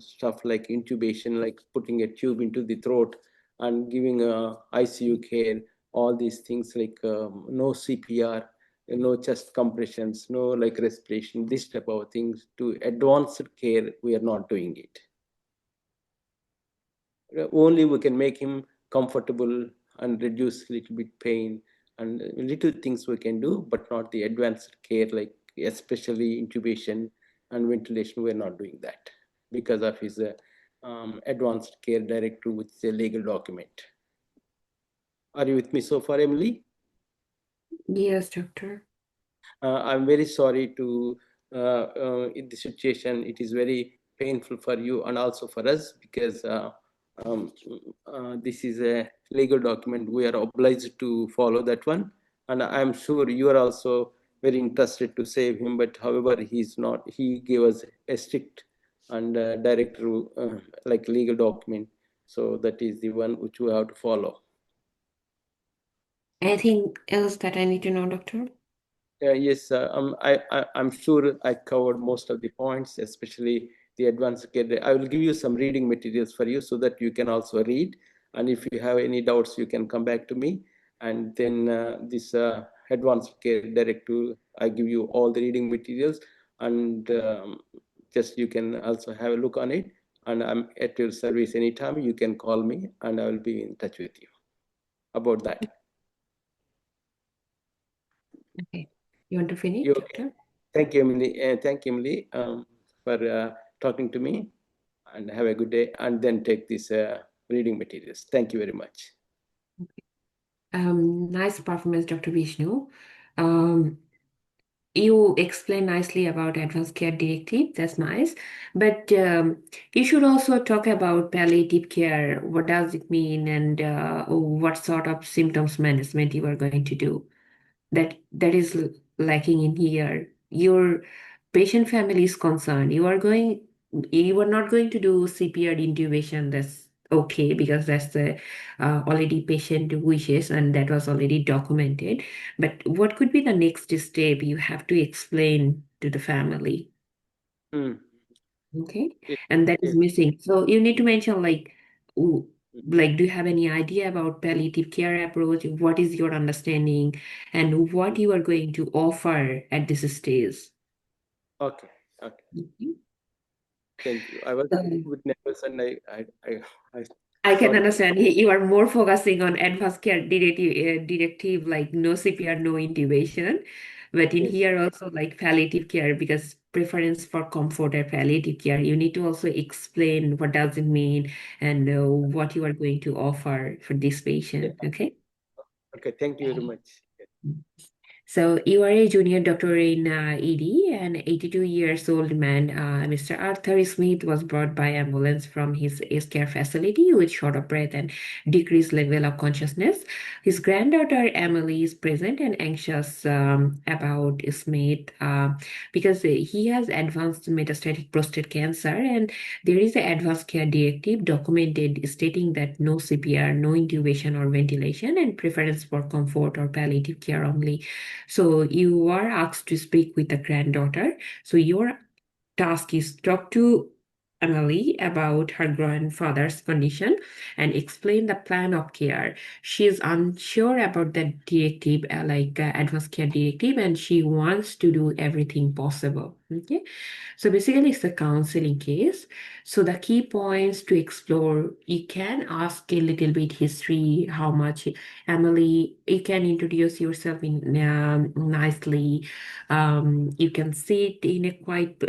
stuff like intubation, like putting a tube into the throat and giving ICU care, all these things like no CPR, no chest compressions, no like respiration, this type of things to advanced care, we are not doing it. Only we can make him comfortable and reduce little bit pain and little things we can do, but not the advanced care, like especially intubation and ventilation. We're not doing that because of his advanced care directive, which is a legal document. Are you with me so far, Emily? Yes, doctor. I'm very sorry to in this situation. It is very painful for you and also for us because um, this is a legal document. We are obliged to follow that one, and I'm sure you are also very interested to save him. But however, he's not. He gave us a strict and direct like legal document. So that is the one which we have to follow. Anything else that I need to know, doctor? Yes, I'm sure I covered most of the points, especially the advanced care. I will give you some reading materials for you so that you can also read. And if you have any doubts, you can come back to me. And then this advanced care directive, I give you all the reading materials, and just you can also have a look on it. And I'm at your service anytime. You can call me, and I will be in touch with you about that. Okay. You want to finish, You doctor? Thank you, Emily. Thank you, Emily, for talking to me. And have a good day. And then take these reading materials. Thank you very much. Nice performance, Dr. Vishnu. Um, you explained nicely about advanced care directive. That's nice. But you should also talk about palliative care. What does it mean, and what sort of symptoms management you are going to do? That is lacking in here. Your patient family is concerned. You are not going to do CPR intubation. That's okay because that's the already patient wishes and that was already documented. But what could be the next step you have to explain to the family? Mm. Okay, Yes, and that is yes. missing. So you need to mention like, do you have any idea about palliative care approach? What is your understanding, and what you are going to offer at this stage? Okay. Okay. Mhm. Thank you. I was Um, with nervous and I I can sorry for. understand you are more focusing on advanced care directive like no CPR, no intubation. But in Yes. here also like palliative care because preference for comfort or palliative care, you need to also explain what does it mean and what you are going to offer for this Yeah. patient. Okay. Okay. Thank you very much. So you are a junior doctor in ED. An 82 years old man, Mr. Arthur Smith, was brought by ambulance from his aged care facility with short of breath and decreased level of consciousness. His granddaughter Emily is present and anxious about Smith because he has advanced metastatic prostate cancer, and there is an advanced care directive documented stating that no CPR, no intubation or ventilation, and preference for comfort or palliative care only. So you are asked to speak with the granddaughter. So your task is talk to Emily about her grandfather's condition and explain the plan of care. She is unsure about the directive, advanced care directive, and she wants to do everything possible. Okay. So basically, it's a counseling case. So the key points to explore, you can ask a little bit history, how much Emily, you can introduce yourself in nicely. You can sit in a quiet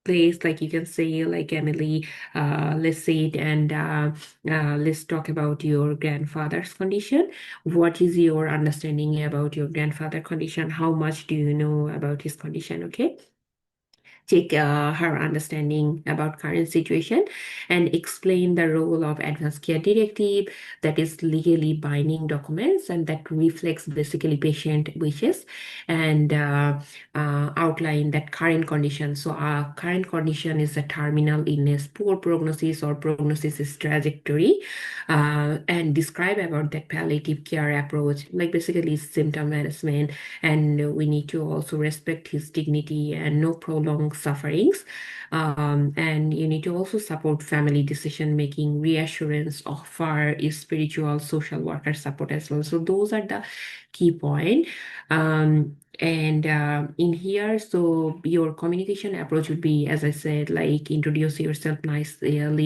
place, like you can say, like Emily, let's sit and let's talk about your grandfather's condition. What is your understanding about your grandfather condition? How much do you know about his condition? Okay. Check her understanding about current situation and explain the role of advanced care directive, that is legally binding documents and that reflects basically patient wishes, and outline that current condition. So our current condition is a terminal illness, poor prognosis or prognosis is trajectory, and describe about that palliative care approach, like basically symptom management, and we need to also respect his dignity and no prolonged sufferings. And you need to also support family decision making, reassurance, offer spiritual social worker support as well. So those are the key point. And in here, so your communication approach would be, as I said, like introduce yourself nicely, and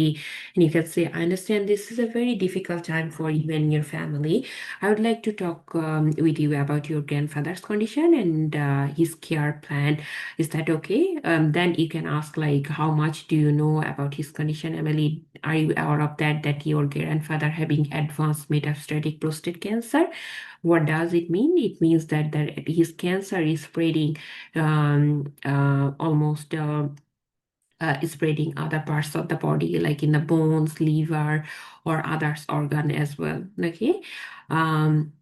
you can say, I understand this is a very difficult time for you and your family. I would like to talk with you about your grandfather's condition and his care plan. Is that okay? Then you can ask like, how much do you know about his condition, Emily? Are you aware of that your grandfather having advanced metastatic prostate cancer? What does it mean? It means that his cancer is spreading almost. Spreading other parts of the body, like in the bones, liver, or others organ as well. Okay. Um,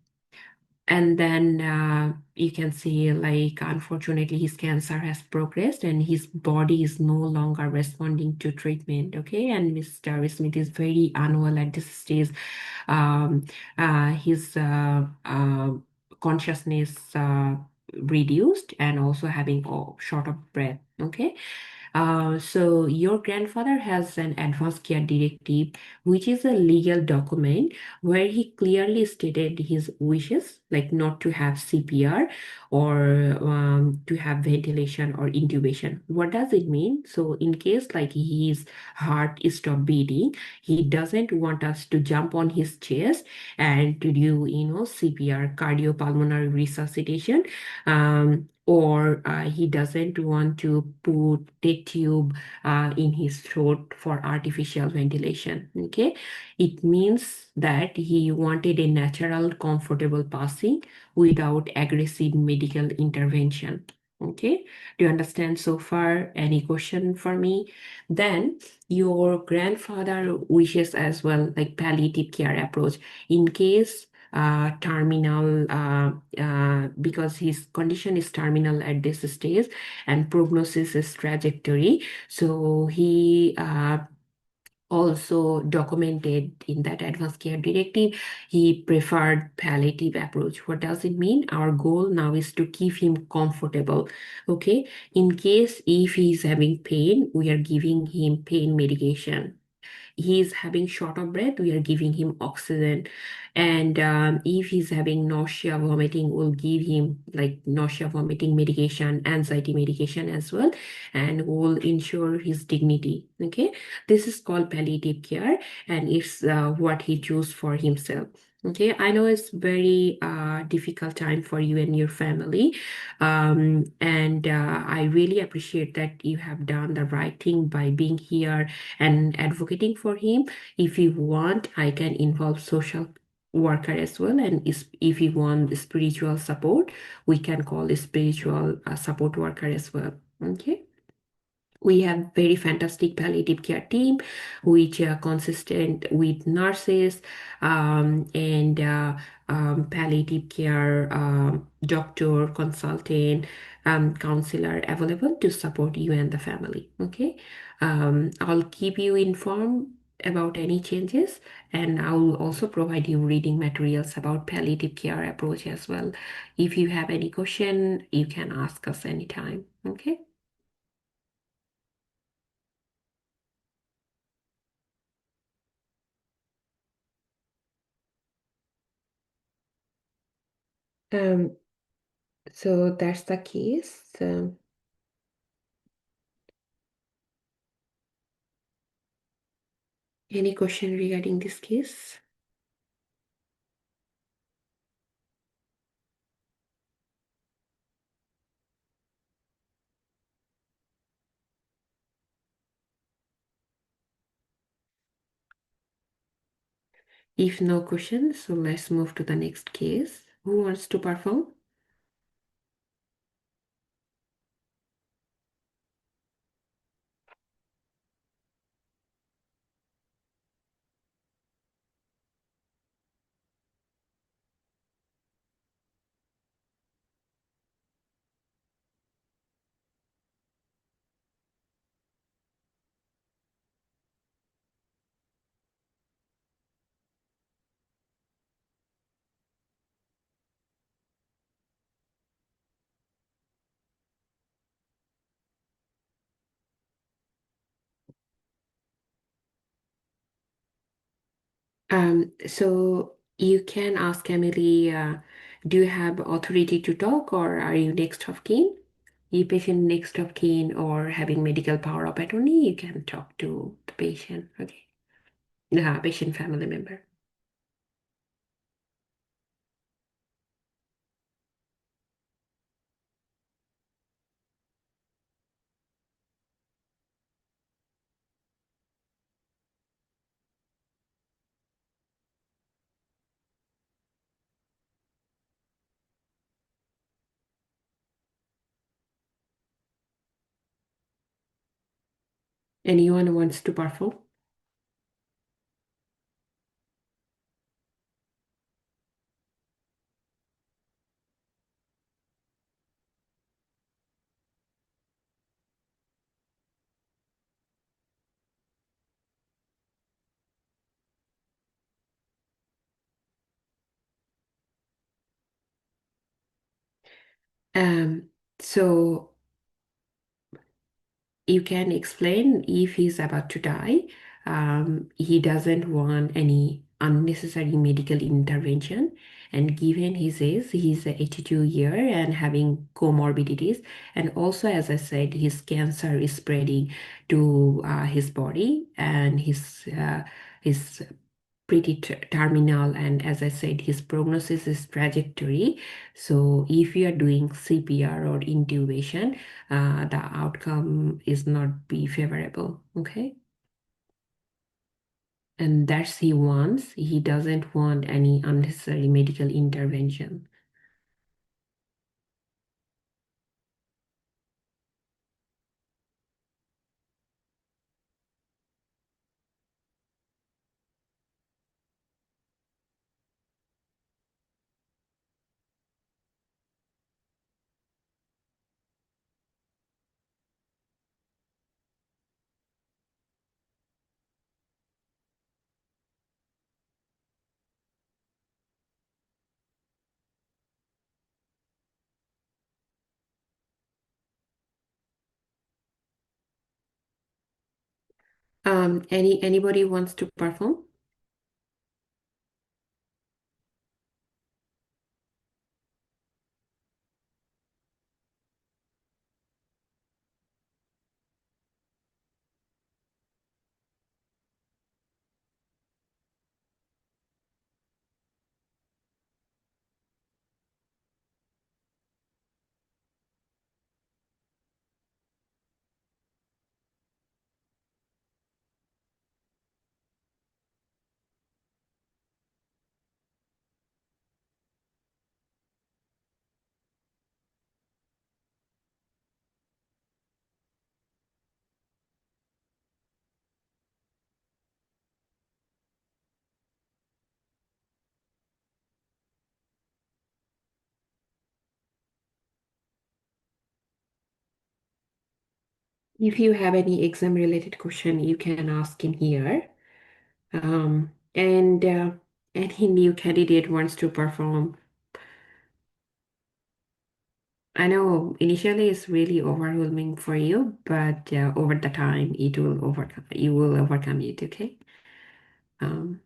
and then you can see, like, unfortunately, his cancer has progressed and his body is no longer responding to treatment. Okay. And Mr. Smith is very unwell at this stage. Um, his consciousness reduced and also having short of breath. Okay. So your grandfather has an advanced care directive, which is a legal document where he clearly stated his wishes, like not to have CPR or to have ventilation or intubation. What does it mean? So in case like his heart is stop beating, he doesn't want us to jump on his chest and to do, CPR, cardiopulmonary resuscitation. Or he doesn't want to put a tube in his throat for artificial ventilation. Okay, it means that he wanted a natural, comfortable passing without aggressive medical intervention. Okay, do you understand so far? Any question for me? Then your grandfather wishes as well, like palliative care approach in case terminal, because his condition is terminal at this stage and prognosis is trajectory. So he also documented in that advanced care directive, he preferred palliative approach. What does it mean? Our goal now is to keep him comfortable. Okay. In case if he's having pain, we are giving him pain medication. He's having short of breath, we are giving him oxygen. And if he's having nausea, vomiting, we'll give him like nausea, vomiting medication, anxiety medication as well, and we'll ensure his dignity. Okay, this is called palliative care, and it's what he chose for himself. Okay, I know it's very difficult time for you and your family, and I really appreciate that you have done the right thing by being here and advocating for him. If you want, I can involve social worker as well. And if you want spiritual support, we can call a spiritual support worker as well. Okay. We have very fantastic palliative care team, which are consistent with nurses and palliative care doctor, consultant, counselor available to support you and the family. Okay, I'll keep you informed about any changes, and I'll also provide you reading materials about palliative care approach as well. If you have any question, you can ask us anytime. Okay. Um, so that's the case. Any question regarding this case? If no questions, so let's move to the next case. Who wants to perform? So you can ask Emily, do you have authority to talk or are you next of kin? If patient next of kin or having medical power of attorney, you can talk to the patient, okay? The patient family member. Anyone wants to perform? Um, so you can explain if he's about to die, he doesn't want any unnecessary medical intervention. And given his age, he's 82 year and having comorbidities. And also, as I said, his cancer is spreading to his body and his pretty terminal, and as I said, his prognosis is trajectory. So if you are doing CPR or intubation, the outcome is not be favorable. Okay, and that's he wants. He doesn't want any unnecessary medical intervention. Anybody wants to perform? If you have any exam related question, you can ask in here. And any new candidate wants to perform. I know initially it's really overwhelming for you, but over the time it will overcome. You will overcome it. Okay. Um,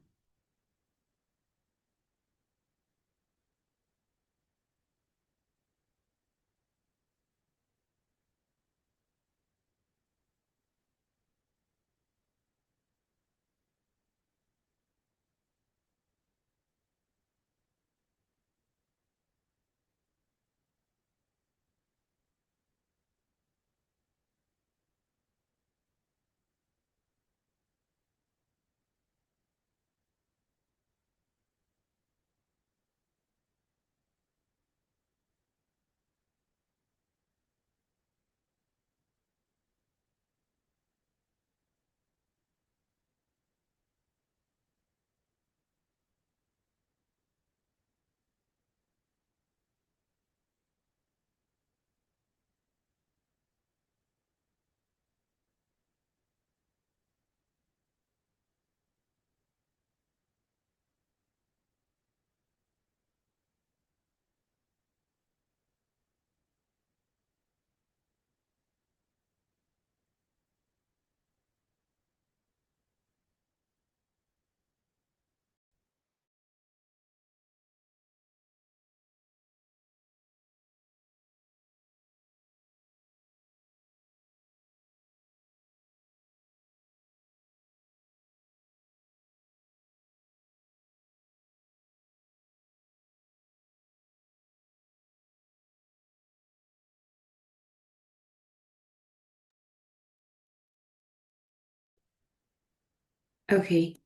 okay.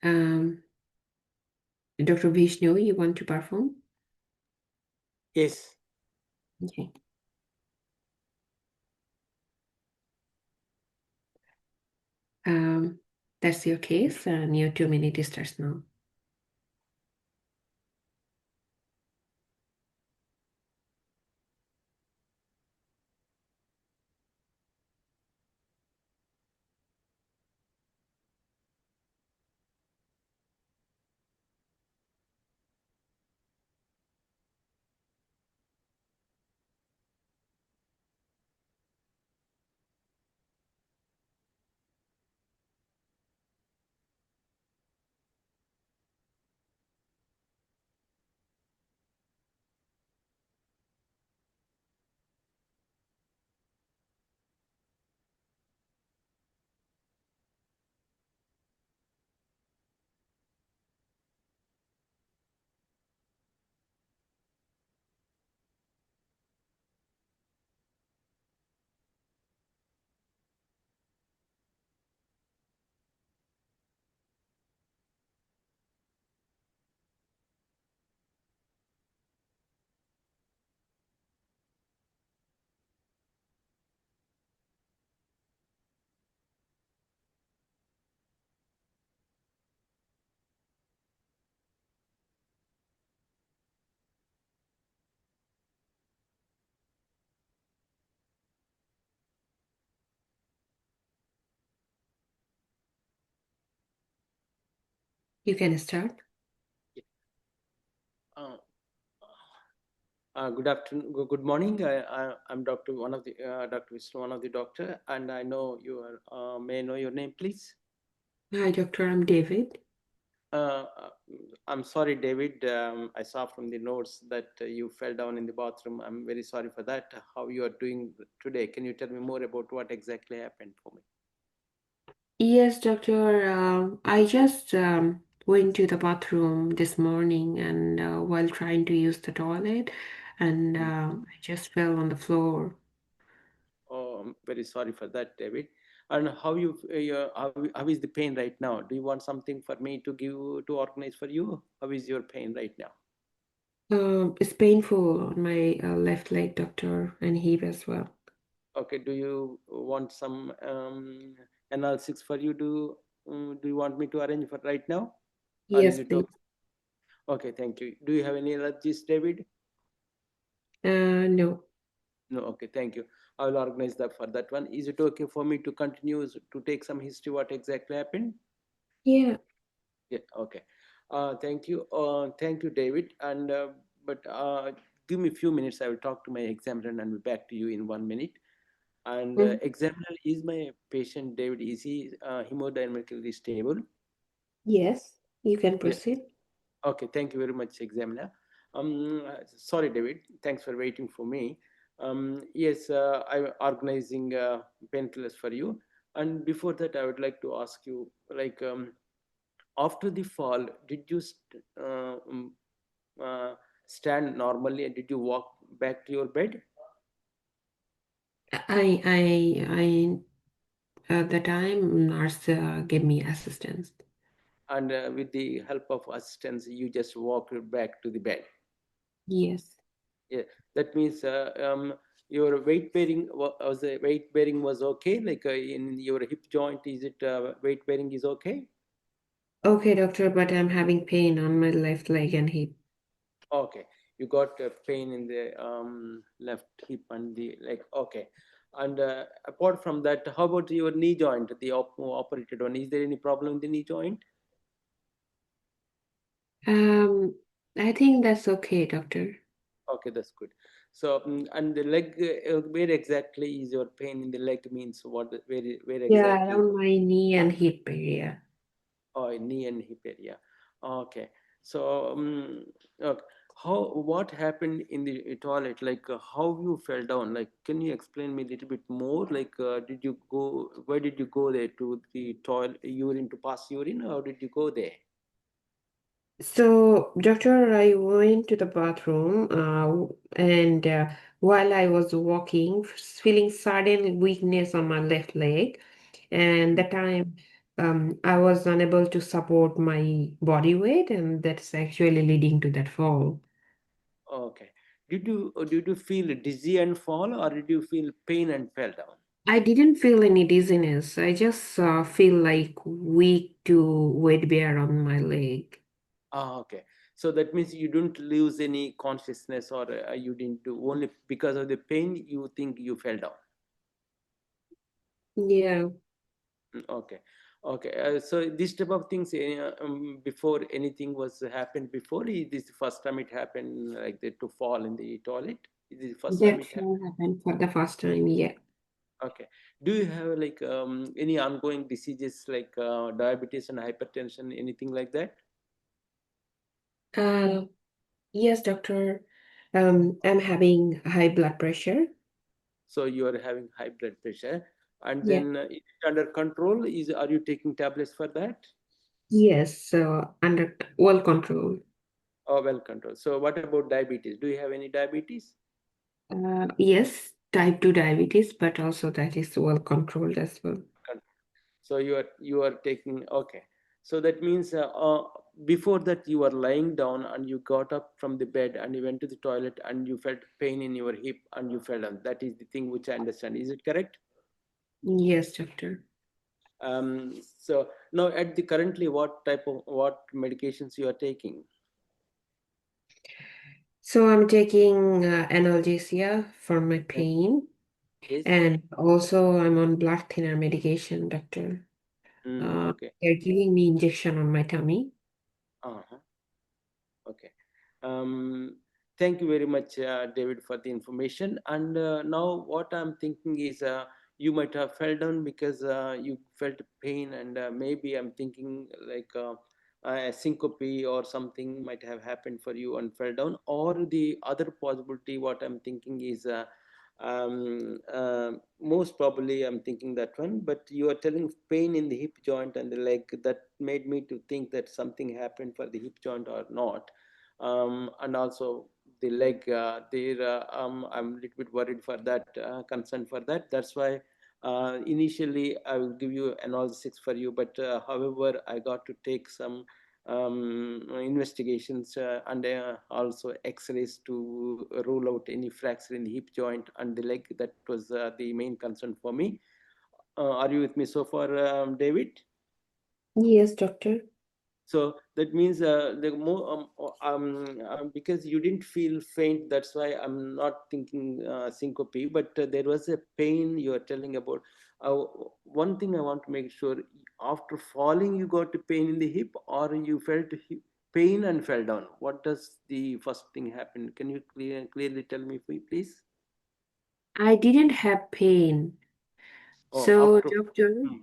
Dr. Vishnu, you want to perform? Yes. Okay. That's your case, and your 2 minute starts now. You can start. Uh, Good afternoon. Good morning. I'm Dr. Dr. Vishnu, one of the doctor, and I know you are. May I know your name, please? Hi, doctor. I'm David. Uh, I'm sorry, David. I saw from the notes that you fell down in the bathroom. I'm very sorry for that. How you are doing today? Can you tell me more about what exactly happened for me? Yes, doctor. I just went to the bathroom this morning, and while trying to use the toilet, and I just fell on the floor. Oh, I'm very sorry for that, David. And how is the pain right now? Do you want something for me to give to organize for you? How is your pain right now? It's painful on my left leg, doctor, and hip as well. Okay. Do you want some analysis for you? Do you want me to arrange for right now, or is Yes, it please. okay? Okay, thank you. Do you have any allergies, David? No. No. Okay, thank you. I will organize that for that one. Is it okay for me to continue to take some history what exactly happened? Yeah. Yeah, okay. Thank you, David. And but give me a few minutes. I will talk to my examiner and be back to you in 1 minute. And Mm, examiner, is my patient David, is he hemodynamically stable? yes, you can Yeah. proceed. Okay. Thank you very much, examiner. Sorry, David. Thanks for waiting for me. Yes, I'm organizing painkillers for you. And before that, I would like to ask you, like, after the fall, did you uh, stand normally and did you walk back to your bed? At the time, nurse gave me assistance. And with the help of assistants, you just walked back to the bed. Yes. Yeah, that means your weight bearing was okay. Like in your hip joint, is it weight bearing is okay? Okay, doctor, but I'm having pain on my left leg and hip. Okay, you got pain in the left hip and the leg. Okay, and apart from that, how about your knee joint, the operated one? Is there any problem in the knee joint? Um, I think that's okay, doctor. Okay, that's good. So, and the leg, where exactly is your pain in the leg? Means what? Where Yeah, exactly? around my knee and hip area. Oh, knee and hip area. Okay. So, okay. What happened in the toilet? Like, how you fell down? Like, can you explain me a little bit more? Like, where did you go there to the toilet, urine to pass urine? Or did you go there? So, doctor, I went to the bathroom, and while I was walking, feeling sudden weakness on my left leg, and that time, I was unable to support my body weight, and that's actually leading to that fall. Okay. Did you feel dizzy and fall, or did you feel pain and fell down? I didn't feel any dizziness. I just feel like weak to weight bear on my leg. Ah, okay. So that means you didn't lose any consciousness, or you didn't do only because of the pain. You think you fell down. Yeah. Okay, okay. So this type of things before anything was happened before. Is this the first time it happened like that to fall in the toilet? Is this the first time it That happened? happened for the first time, yeah. Okay. Do you have like any ongoing diseases like diabetes and hypertension, anything like that? Uh, yes, doctor. I'm having high blood pressure. So you are having high blood pressure, and Yeah. then is it under control? Is Are you taking tablets for that? Yes, under well control. Oh, well controlled. So what about diabetes? Do you have any diabetes? Yes, type 2 diabetes, but also that is well controlled as well. So you are taking, okay. So that means before that you were lying down and you got up from the bed and you went to the toilet and you felt pain in your hip and you fell down. That is the thing which I understand. Is it correct? Yes, doctor. So now at the currently what medications you are taking? So I'm taking analgesia for my pain, Yes. and also I'm on blood thinner medication, doctor. Okay. They're giving me injection on my tummy. Uh-huh. Okay. Um, Thank you very much, David, for the information. And now, what I'm thinking is, you might have fell down because you felt pain, and maybe I'm thinking like a syncope or something might have happened for you and fell down. Or the other possibility, what I'm thinking is, most probably I'm thinking that one. But you are telling pain in the hip joint and the leg, that made me to think that something happened for the hip joint or not, and also the leg there. I'm a little bit worried for that, concerned for that. That's why initially I will give you analysis for you, but however I got to take some investigations and also x-rays to rule out any fracture in the hip joint and the leg. That was the main concern for me. Are you with me so far, David? Yes, doctor. So that means the more because you didn't feel faint, that's why I'm not thinking syncope. But there was a pain you are telling about. One thing I want to make sure: after falling, you got a pain in the hip, or you felt pain and fell down. What does the first thing happen? Can you clearly tell me, please? I didn't have pain. Oh, So, after. doctor, Hmm,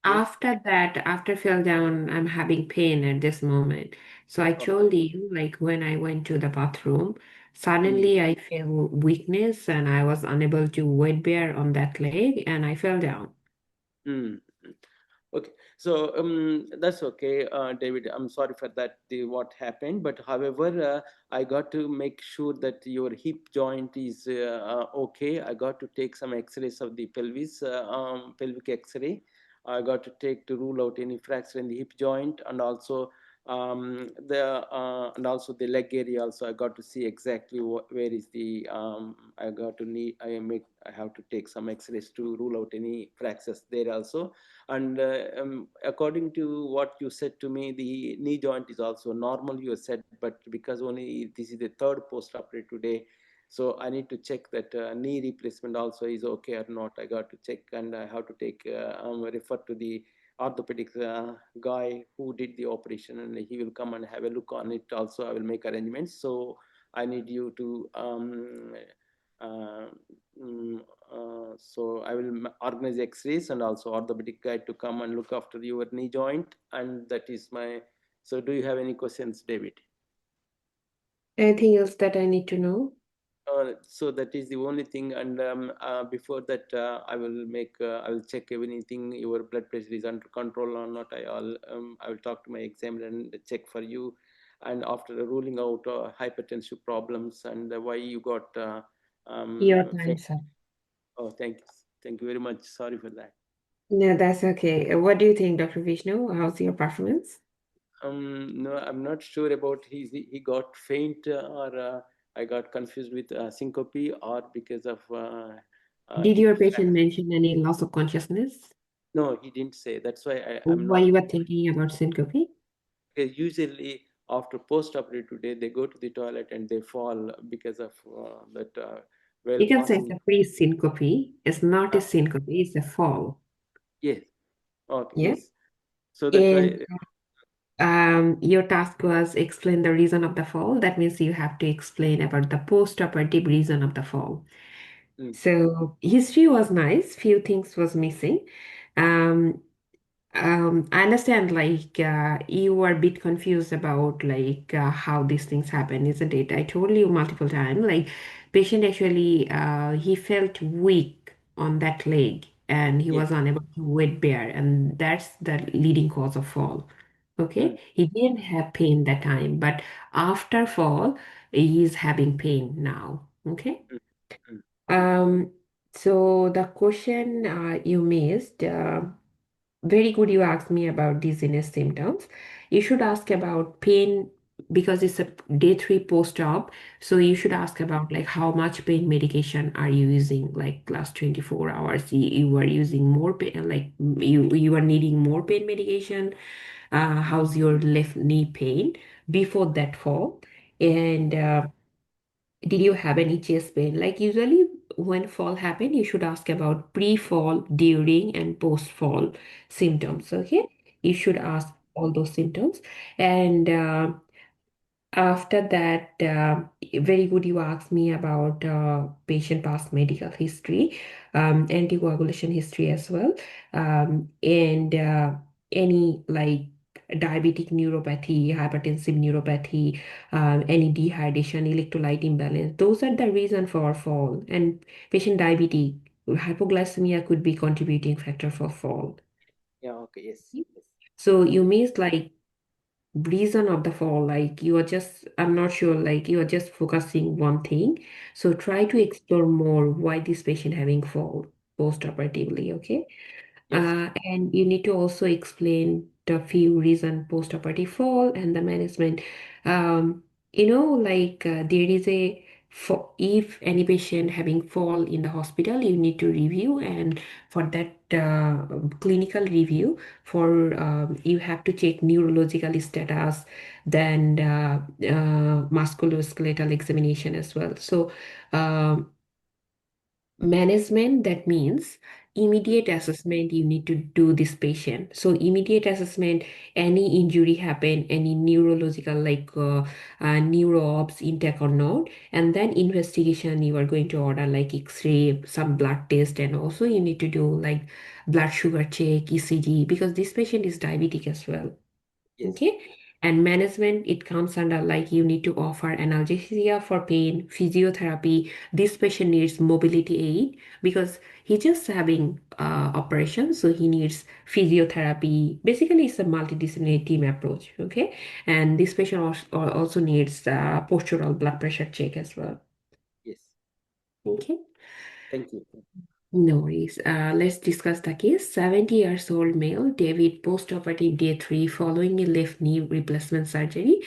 yes. after that, after fell down, I'm having pain at this moment. So I Okay. told you, like when I went to the bathroom, Hmm. suddenly I feel weakness and I was unable to weight bear on that leg and I fell down. Hmm. Okay, so that's okay, David. I'm sorry for that, what happened, but however, I got to make sure that your hip joint is okay. I got to take some X-rays of the pelvis, pelvic X-ray. I got to take to rule out any fracture in the hip joint, and also the leg area. Also, I got to see exactly where is the I got to need. I have to take some X-rays to rule out any fractures there also. And according to what you said to me, the knee joint is also normal, you said, but because only this is the third post-operative today, so I need to check that knee replacement also is okay or not. I got to check, and I have to take refer to the orthopedic guy who did the operation, and he will come and have a look on it also. I will make arrangements. So I need you to uh, mm, so I will organize X-rays and also orthopedic guy to come and look after your knee joint. And that is my. So, do you have any questions, David? Anything else that I need to know? So that is the only thing. And before that, I will check everything. Your blood pressure is under control or not. I will talk to my examiner and check for you. And after ruling out hypertensive problems and why you got Your time, faint. sir. Oh, thank you very much. Sorry for that. No, that's okay. What do you think, Dr. Vishnu? How's your performance? No, I'm not sure about he got faint or I got confused with syncope or because of Did hip your fracture. patient mention any loss of consciousness No, he didn't say. That's why I'm while not. you were thinking about syncope? Usually, after post-operative today, they go to the toilet and they fall because of that well You can say it's passing. a pre-syncope. It's not a Uh, syncope, it's a fall. yes. Okay. Yeah. Yes. So that's And why. your task was explain the reason of the fall. That means you have to explain about the post-operative reason of the fall. Mm, So history was nice, few things was missing. Um, I understand like you were a bit confused about like how these things happen, isn't it? I told you multiple times, like patient actually he felt weak on that leg and he yes. was unable to weight bear, and that's the leading cause of fall. Mm, Okay, he didn't have pain that time, but after fall, he's having pain now. Okay. mm, mm, Um, so the question you missed. Very good you asked me about dizziness symptoms. You should ask about pain because it's a day three post-op. So you should mm, ask about like how much pain medication are you using like last 24 hours. You were using more pain, like you are needing more pain medication. How's your left knee pain before that fall? And did you have any chest pain? Like usually when fall happen, you should ask about pre-fall, during, and post-fall symptoms. Okay, you should ask all those symptoms. And after that, very good. You asked me about patient past medical history, anticoagulation history as well, and any like diabetic neuropathy, hypertensive neuropathy, any dehydration, electrolyte imbalance. Those are the reason for fall. And patient diabetes, hypoglycemia could be contributing factor for fall. yeah. Okay. Yes. Yes. So you missed like reason of the fall, like you are just, I'm not sure, like you are just focusing one thing. So try to explore more why this patient having fall post-operatively, okay? Yes. And you need to also explain the few reason post-operative fall and the management. Like there is a for if any patient having fall in the hospital, you need to review, and for that clinical review, for you have to check neurological status, then musculoskeletal examination as well. So management, that means immediate assessment, you need to do this patient. So immediate assessment, any injury happen, any neurological like neuro-ops intact or not, and then investigation, you are going to order like x-ray, some blood test, and also you need to do like blood sugar check, ECG, because this patient is diabetic as well. Yes. Okay. And management, it comes under like you need to offer analgesia for pain, physiotherapy. This patient needs mobility aid because he just having operation, so he needs physiotherapy. Basically, it's a multidisciplinary team approach. Okay, and this patient also needs postural blood pressure check as well. Yes. Okay. Thank you. No worries. Let's discuss the case. 70 years old male, David, post-operative day 3 following a left knee replacement surgery.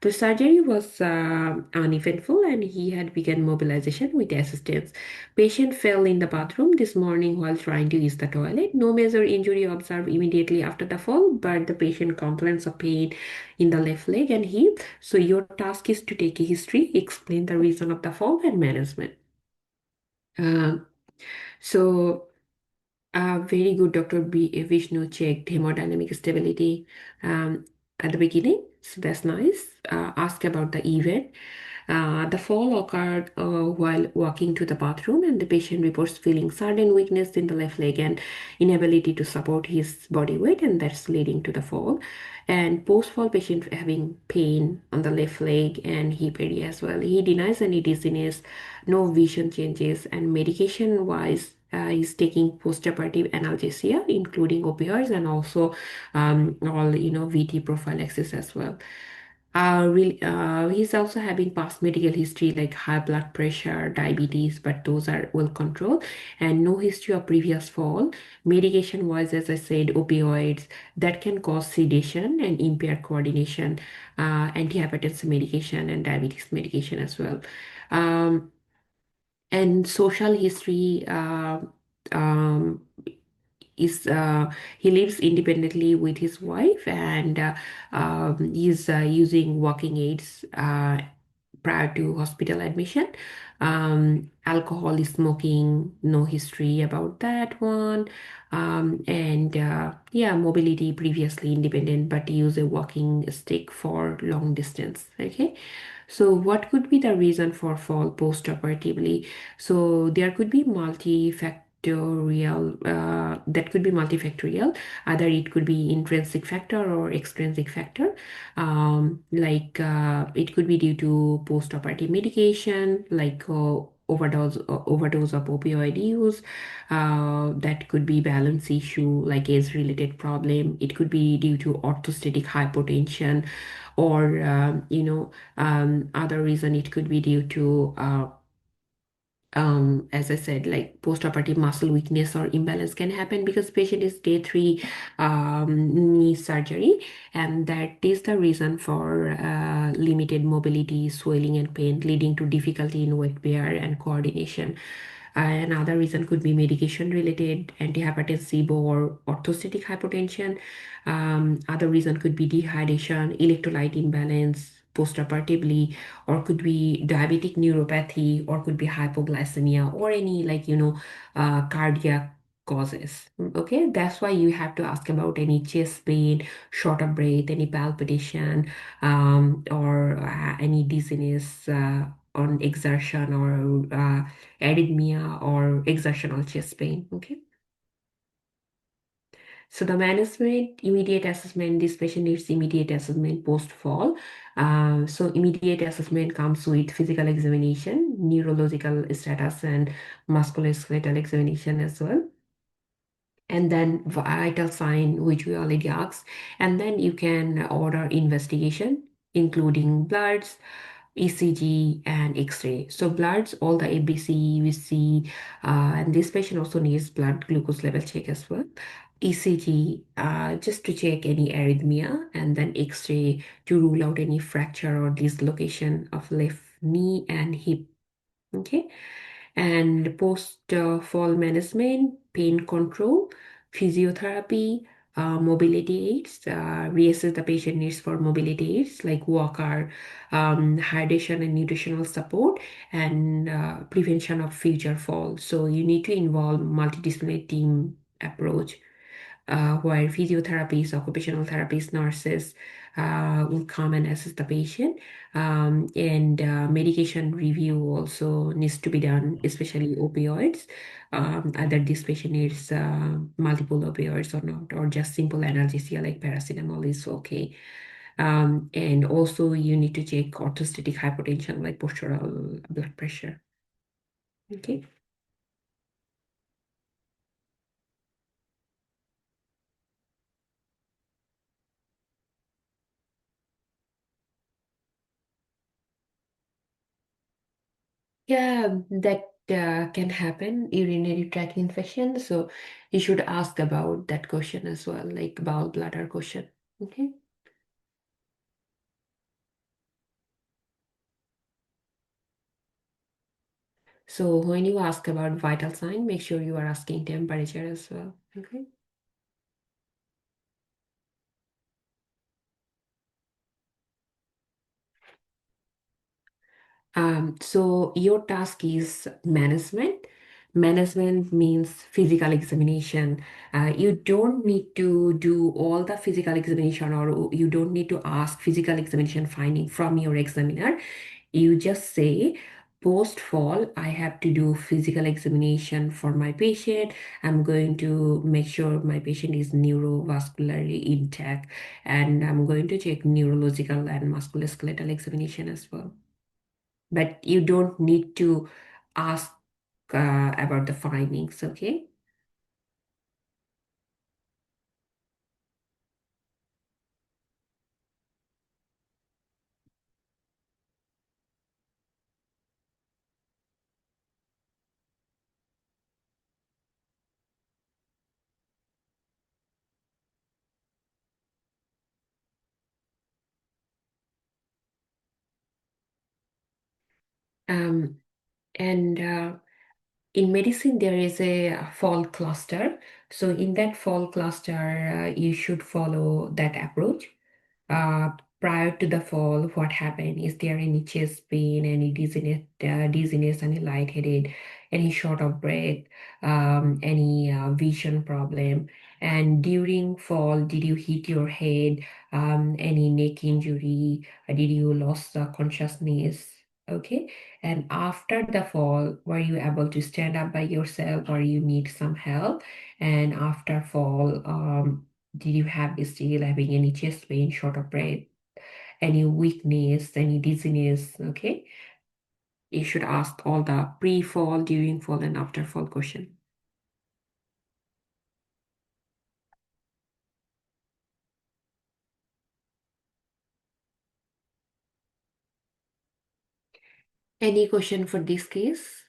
The surgery was uneventful and he had begun mobilization with assistance. Patient fell in the bathroom this morning while trying to use the toilet. No major injury observed immediately after the fall, but the patient complains of pain in the left leg and hip. So your task is to take a history, explain the reason of the fall and management. Uh, so very good. Dr. Vishnu checked hemodynamic stability at the beginning, so that's nice. Ask about the event. The fall occurred while walking to the bathroom, and the patient reports feeling sudden weakness in the left leg and inability to support his body weight, and that's leading to the fall. And post-fall patient having pain on the left leg and hip area as well. He denies any dizziness, no vision changes, and medication-wise, he's taking post-operative analgesia, including opioids and also all VT prophylaxis as well. He's also having past medical history like high blood pressure, diabetes, but those are well controlled, and no history of previous fall. Medication wise, as I said, opioids that can cause sedation and impair coordination, antihypertensive medication and diabetes medication as well. Um, and social history um, is he lives independently with his wife, and he's using walking aids prior to hospital admission. Alcohol smoking, no history about that one. And yeah, mobility previously independent, but use a walking stick for long distance. Okay. So what could be the reason for fall post-operatively? So there could be multifactorial, that could be multifactorial. Either it could be intrinsic factor or extrinsic factor. It could be due to post-operative medication, like overdose of opioid use. That could be balance issue, like age-related problem. It could be due to orthostatic hypotension, or other reason it could be due to as I said, like post-operative muscle weakness or imbalance can happen because patient is day 3 knee surgery, and that is the reason for limited mobility, swelling, and pain, leading to difficulty in weight bear and coordination. Another reason could be medication-related, antihypertensive or orthostatic hypotension. Other reason could be dehydration, electrolyte imbalance post-operatively, or could be diabetic neuropathy, or could be hypoglycemia, or any cardiac causes. Okay, that's why you have to ask about any chest pain, short of breath, any palpitation, or any dizziness on exertion, or arrhythmia or exertional chest pain. Okay. So the management, immediate assessment, this patient needs immediate assessment post-fall. So immediate assessment comes with physical examination, neurological status, and musculoskeletal examination as well. And then vital sign, which we already asked. And then you can order investigation, including bloods, ECG, and X-ray. So bloods, all the ABC we see, and this patient also needs blood glucose level check as well. ECG, just to check any arrhythmia, and then X-ray to rule out any fracture or dislocation of left knee and hip. Okay. And post-fall management, pain control, physiotherapy, mobility aids, reassess the patient needs for mobility aids like walker, hydration and nutritional support, and prevention of future falls. So you need to involve multidisciplinary team approach where physiotherapists, occupational therapists, nurses will come and assist the patient. And medication review also needs to be done, especially opioids. Either this patient needs multiple opioids or not, or just simple analgesia like paracetamol is okay. And also you need to check orthostatic hypotension like postural blood pressure. Okay. Yeah, that can happen, urinary tract infection. So you should ask about that question as well, like gallbladder question. Okay. So when you ask about vital sign, make sure you are asking temperature as well. Okay. So your task is management. Management means physical examination. You don't need to do all the physical examination, or you don't need to ask physical examination finding from your examiner. You just say, post fall, I have to do physical examination for my patient. I'm going to make sure my patient is neurovascularly intact, and I'm going to check neurological and musculoskeletal examination as well. But you don't need to ask about the findings, okay? Um, and in medicine, there is a fall cluster. So in that fall cluster, you should follow that approach. Uh, Prior to the fall, what happened? Is there any chest pain, any dizziness, any lightheaded, any short of breath, any vision problem? And during fall, did you hit your head? Any neck injury? Did you lost consciousness? Okay. And after the fall, were you able to stand up by yourself, or you need some help? And after fall, did you have still having any chest pain, short of breath, any weakness, any dizziness? Okay. You should ask all the pre-fall, during fall, and after fall question. Any question for this case?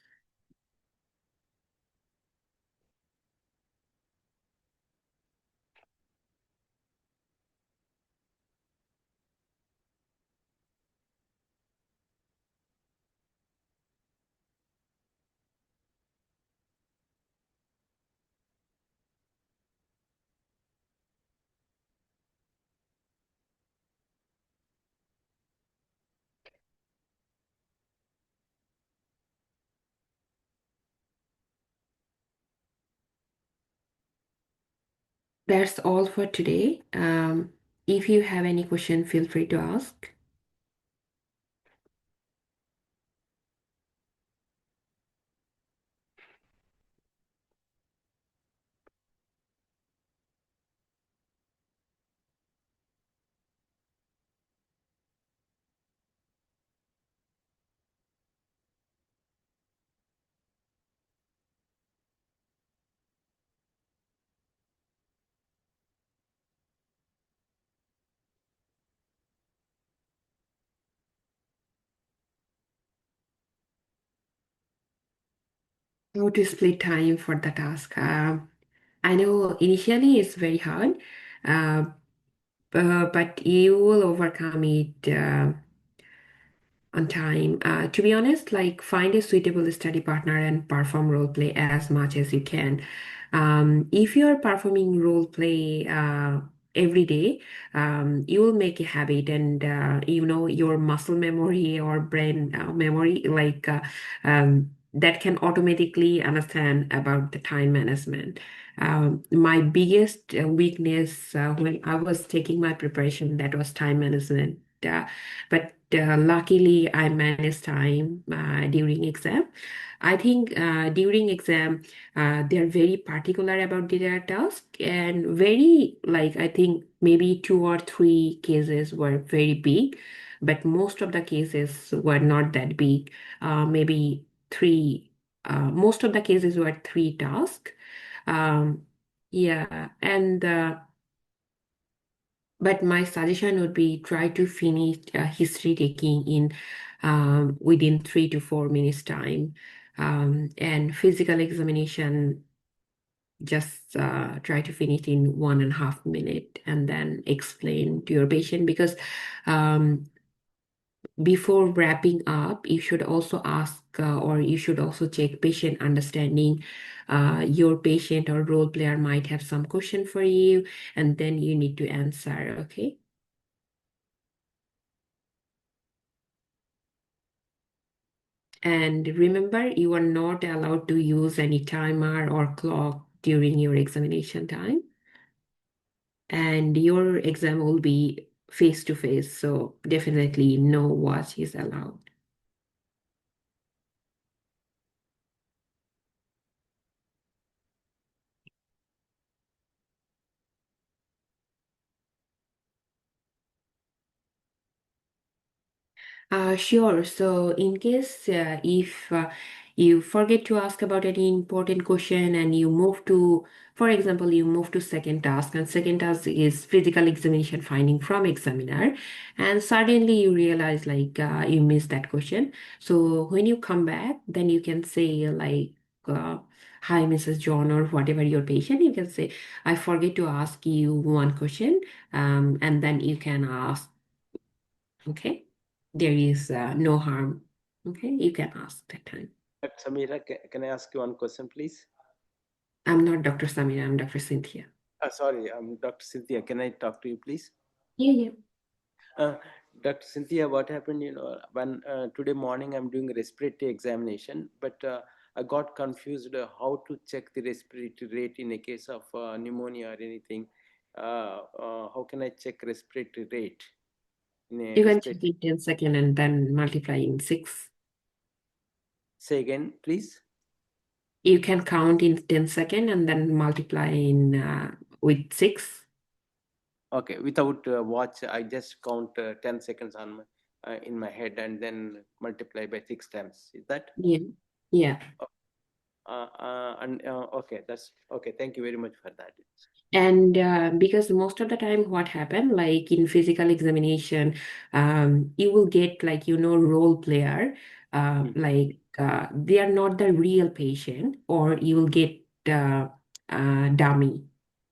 That's all for today. If you have any question, feel free to ask. How to split time for the task? I know initially it's very hard, uh, but you will overcome it. on time. To be honest, like find a suitable study partner and perform role play as much as you can. If you're performing role play every day, you will make a habit, and your muscle memory or brain memory, that can automatically understand about the time management. My biggest weakness when I was taking my preparation, that was time management. But luckily, I managed time during exam. I think during exam, they're very particular about their task, and very, like, I think maybe two or three cases were very big, but most of the cases were not that big. Maybe three. Most of the cases were three tasks. Um, yeah, and but my suggestion would be try to finish history taking in within 3 to 4 minutes time, and physical examination just try to finish in 1.5 minute, and then explain to your patient, because um, before wrapping up, you should also ask or you should also check patient understanding. Your patient or role player might have some question for you, and then you need to answer, okay? And remember, you are not allowed to use any timer or clock during your examination time. And your exam will be face to face, so definitely no watch is allowed. Sure. So, in case if you forget to ask about any important question and you move to, for example, you move to second task, and second task is physical examination finding from examiner, and suddenly you realize like you missed that question. So when you come back, then you can say like, "Hi, Mrs. John," or whatever your patient. You can say, "I forget to ask you one question," and then you can ask. Okay, there is no harm. Okay, you can ask that time. Samira, can I ask you one question, please? I'm not Dr. Samira, I'm Dr. Cynthia. Sorry, Dr. Cynthia. Can I talk to you, please? Yeah, yeah. Uh, Dr. Cynthia, what happened, when today morning I'm doing respiratory examination, but I got confused how to check the respiratory rate in a case of pneumonia or anything. How can I check respiratory rate in a You can check respiratory? in 10 seconds and then multiply in 6. Say again, please. You can count in 10 seconds and then multiply in with 6. Okay, without watch, I just count 10 seconds on in my head and then multiply by 6 times. Is that? Yeah, yeah. Okay, that's okay. Thank you very much for that. And because most of the time what happened, like in physical examination, you will get like, role player, they are not the real patient, or you will get dummy.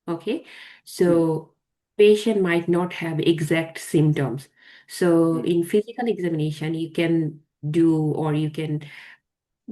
Okay. Mm, So patient might not have exact symptoms. So mm, in physical examination, you can do, or you can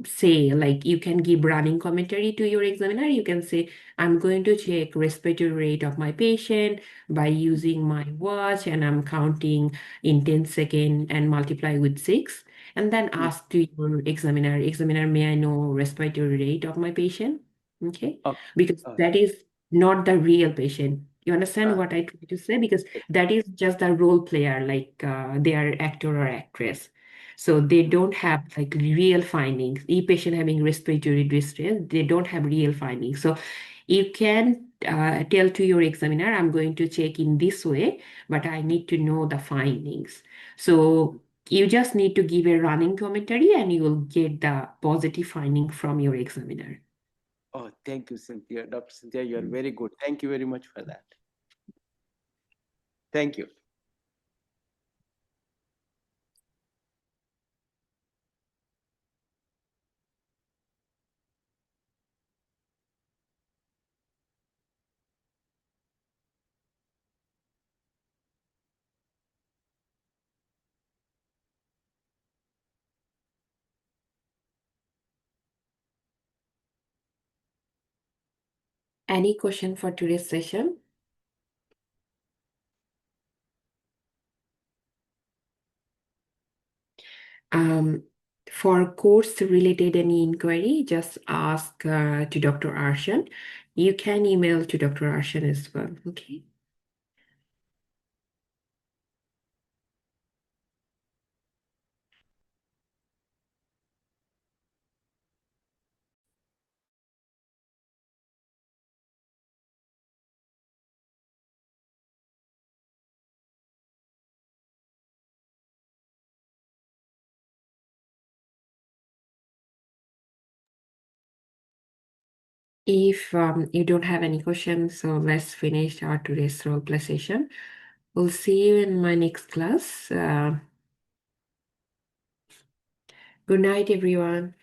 say, like, you can give running commentary to your examiner. You can say, I'm going to check respiratory rate of my patient by using my watch, and I'm counting in 10 seconds and multiply with 6, and then mm. ask to your examiner, may I know respiratory rate of my patient? Okay, Okay. because Uh, that is not the real patient. You understand uh, what I try to say? Because that is just the role player, like they are actor or actress. So they don't have like real findings. E patient having respiratory distress, they don't have real findings. So you can tell to your examiner, I'm going to check in this way, but I need to know the findings. So you just need to give a running commentary and you will get the positive finding from your examiner. oh, thank you, Cynthia. Dr. Cynthia, you are very good. Thank you very much for that. Thank you. Any question for today's session? For course related any inquiry, just ask to Dr. Arshan. You can email to Dr. Arshan as well. Okay. If you don't have any questions, so let's finish our today's role play session. We'll see you in my next class. Good night, everyone.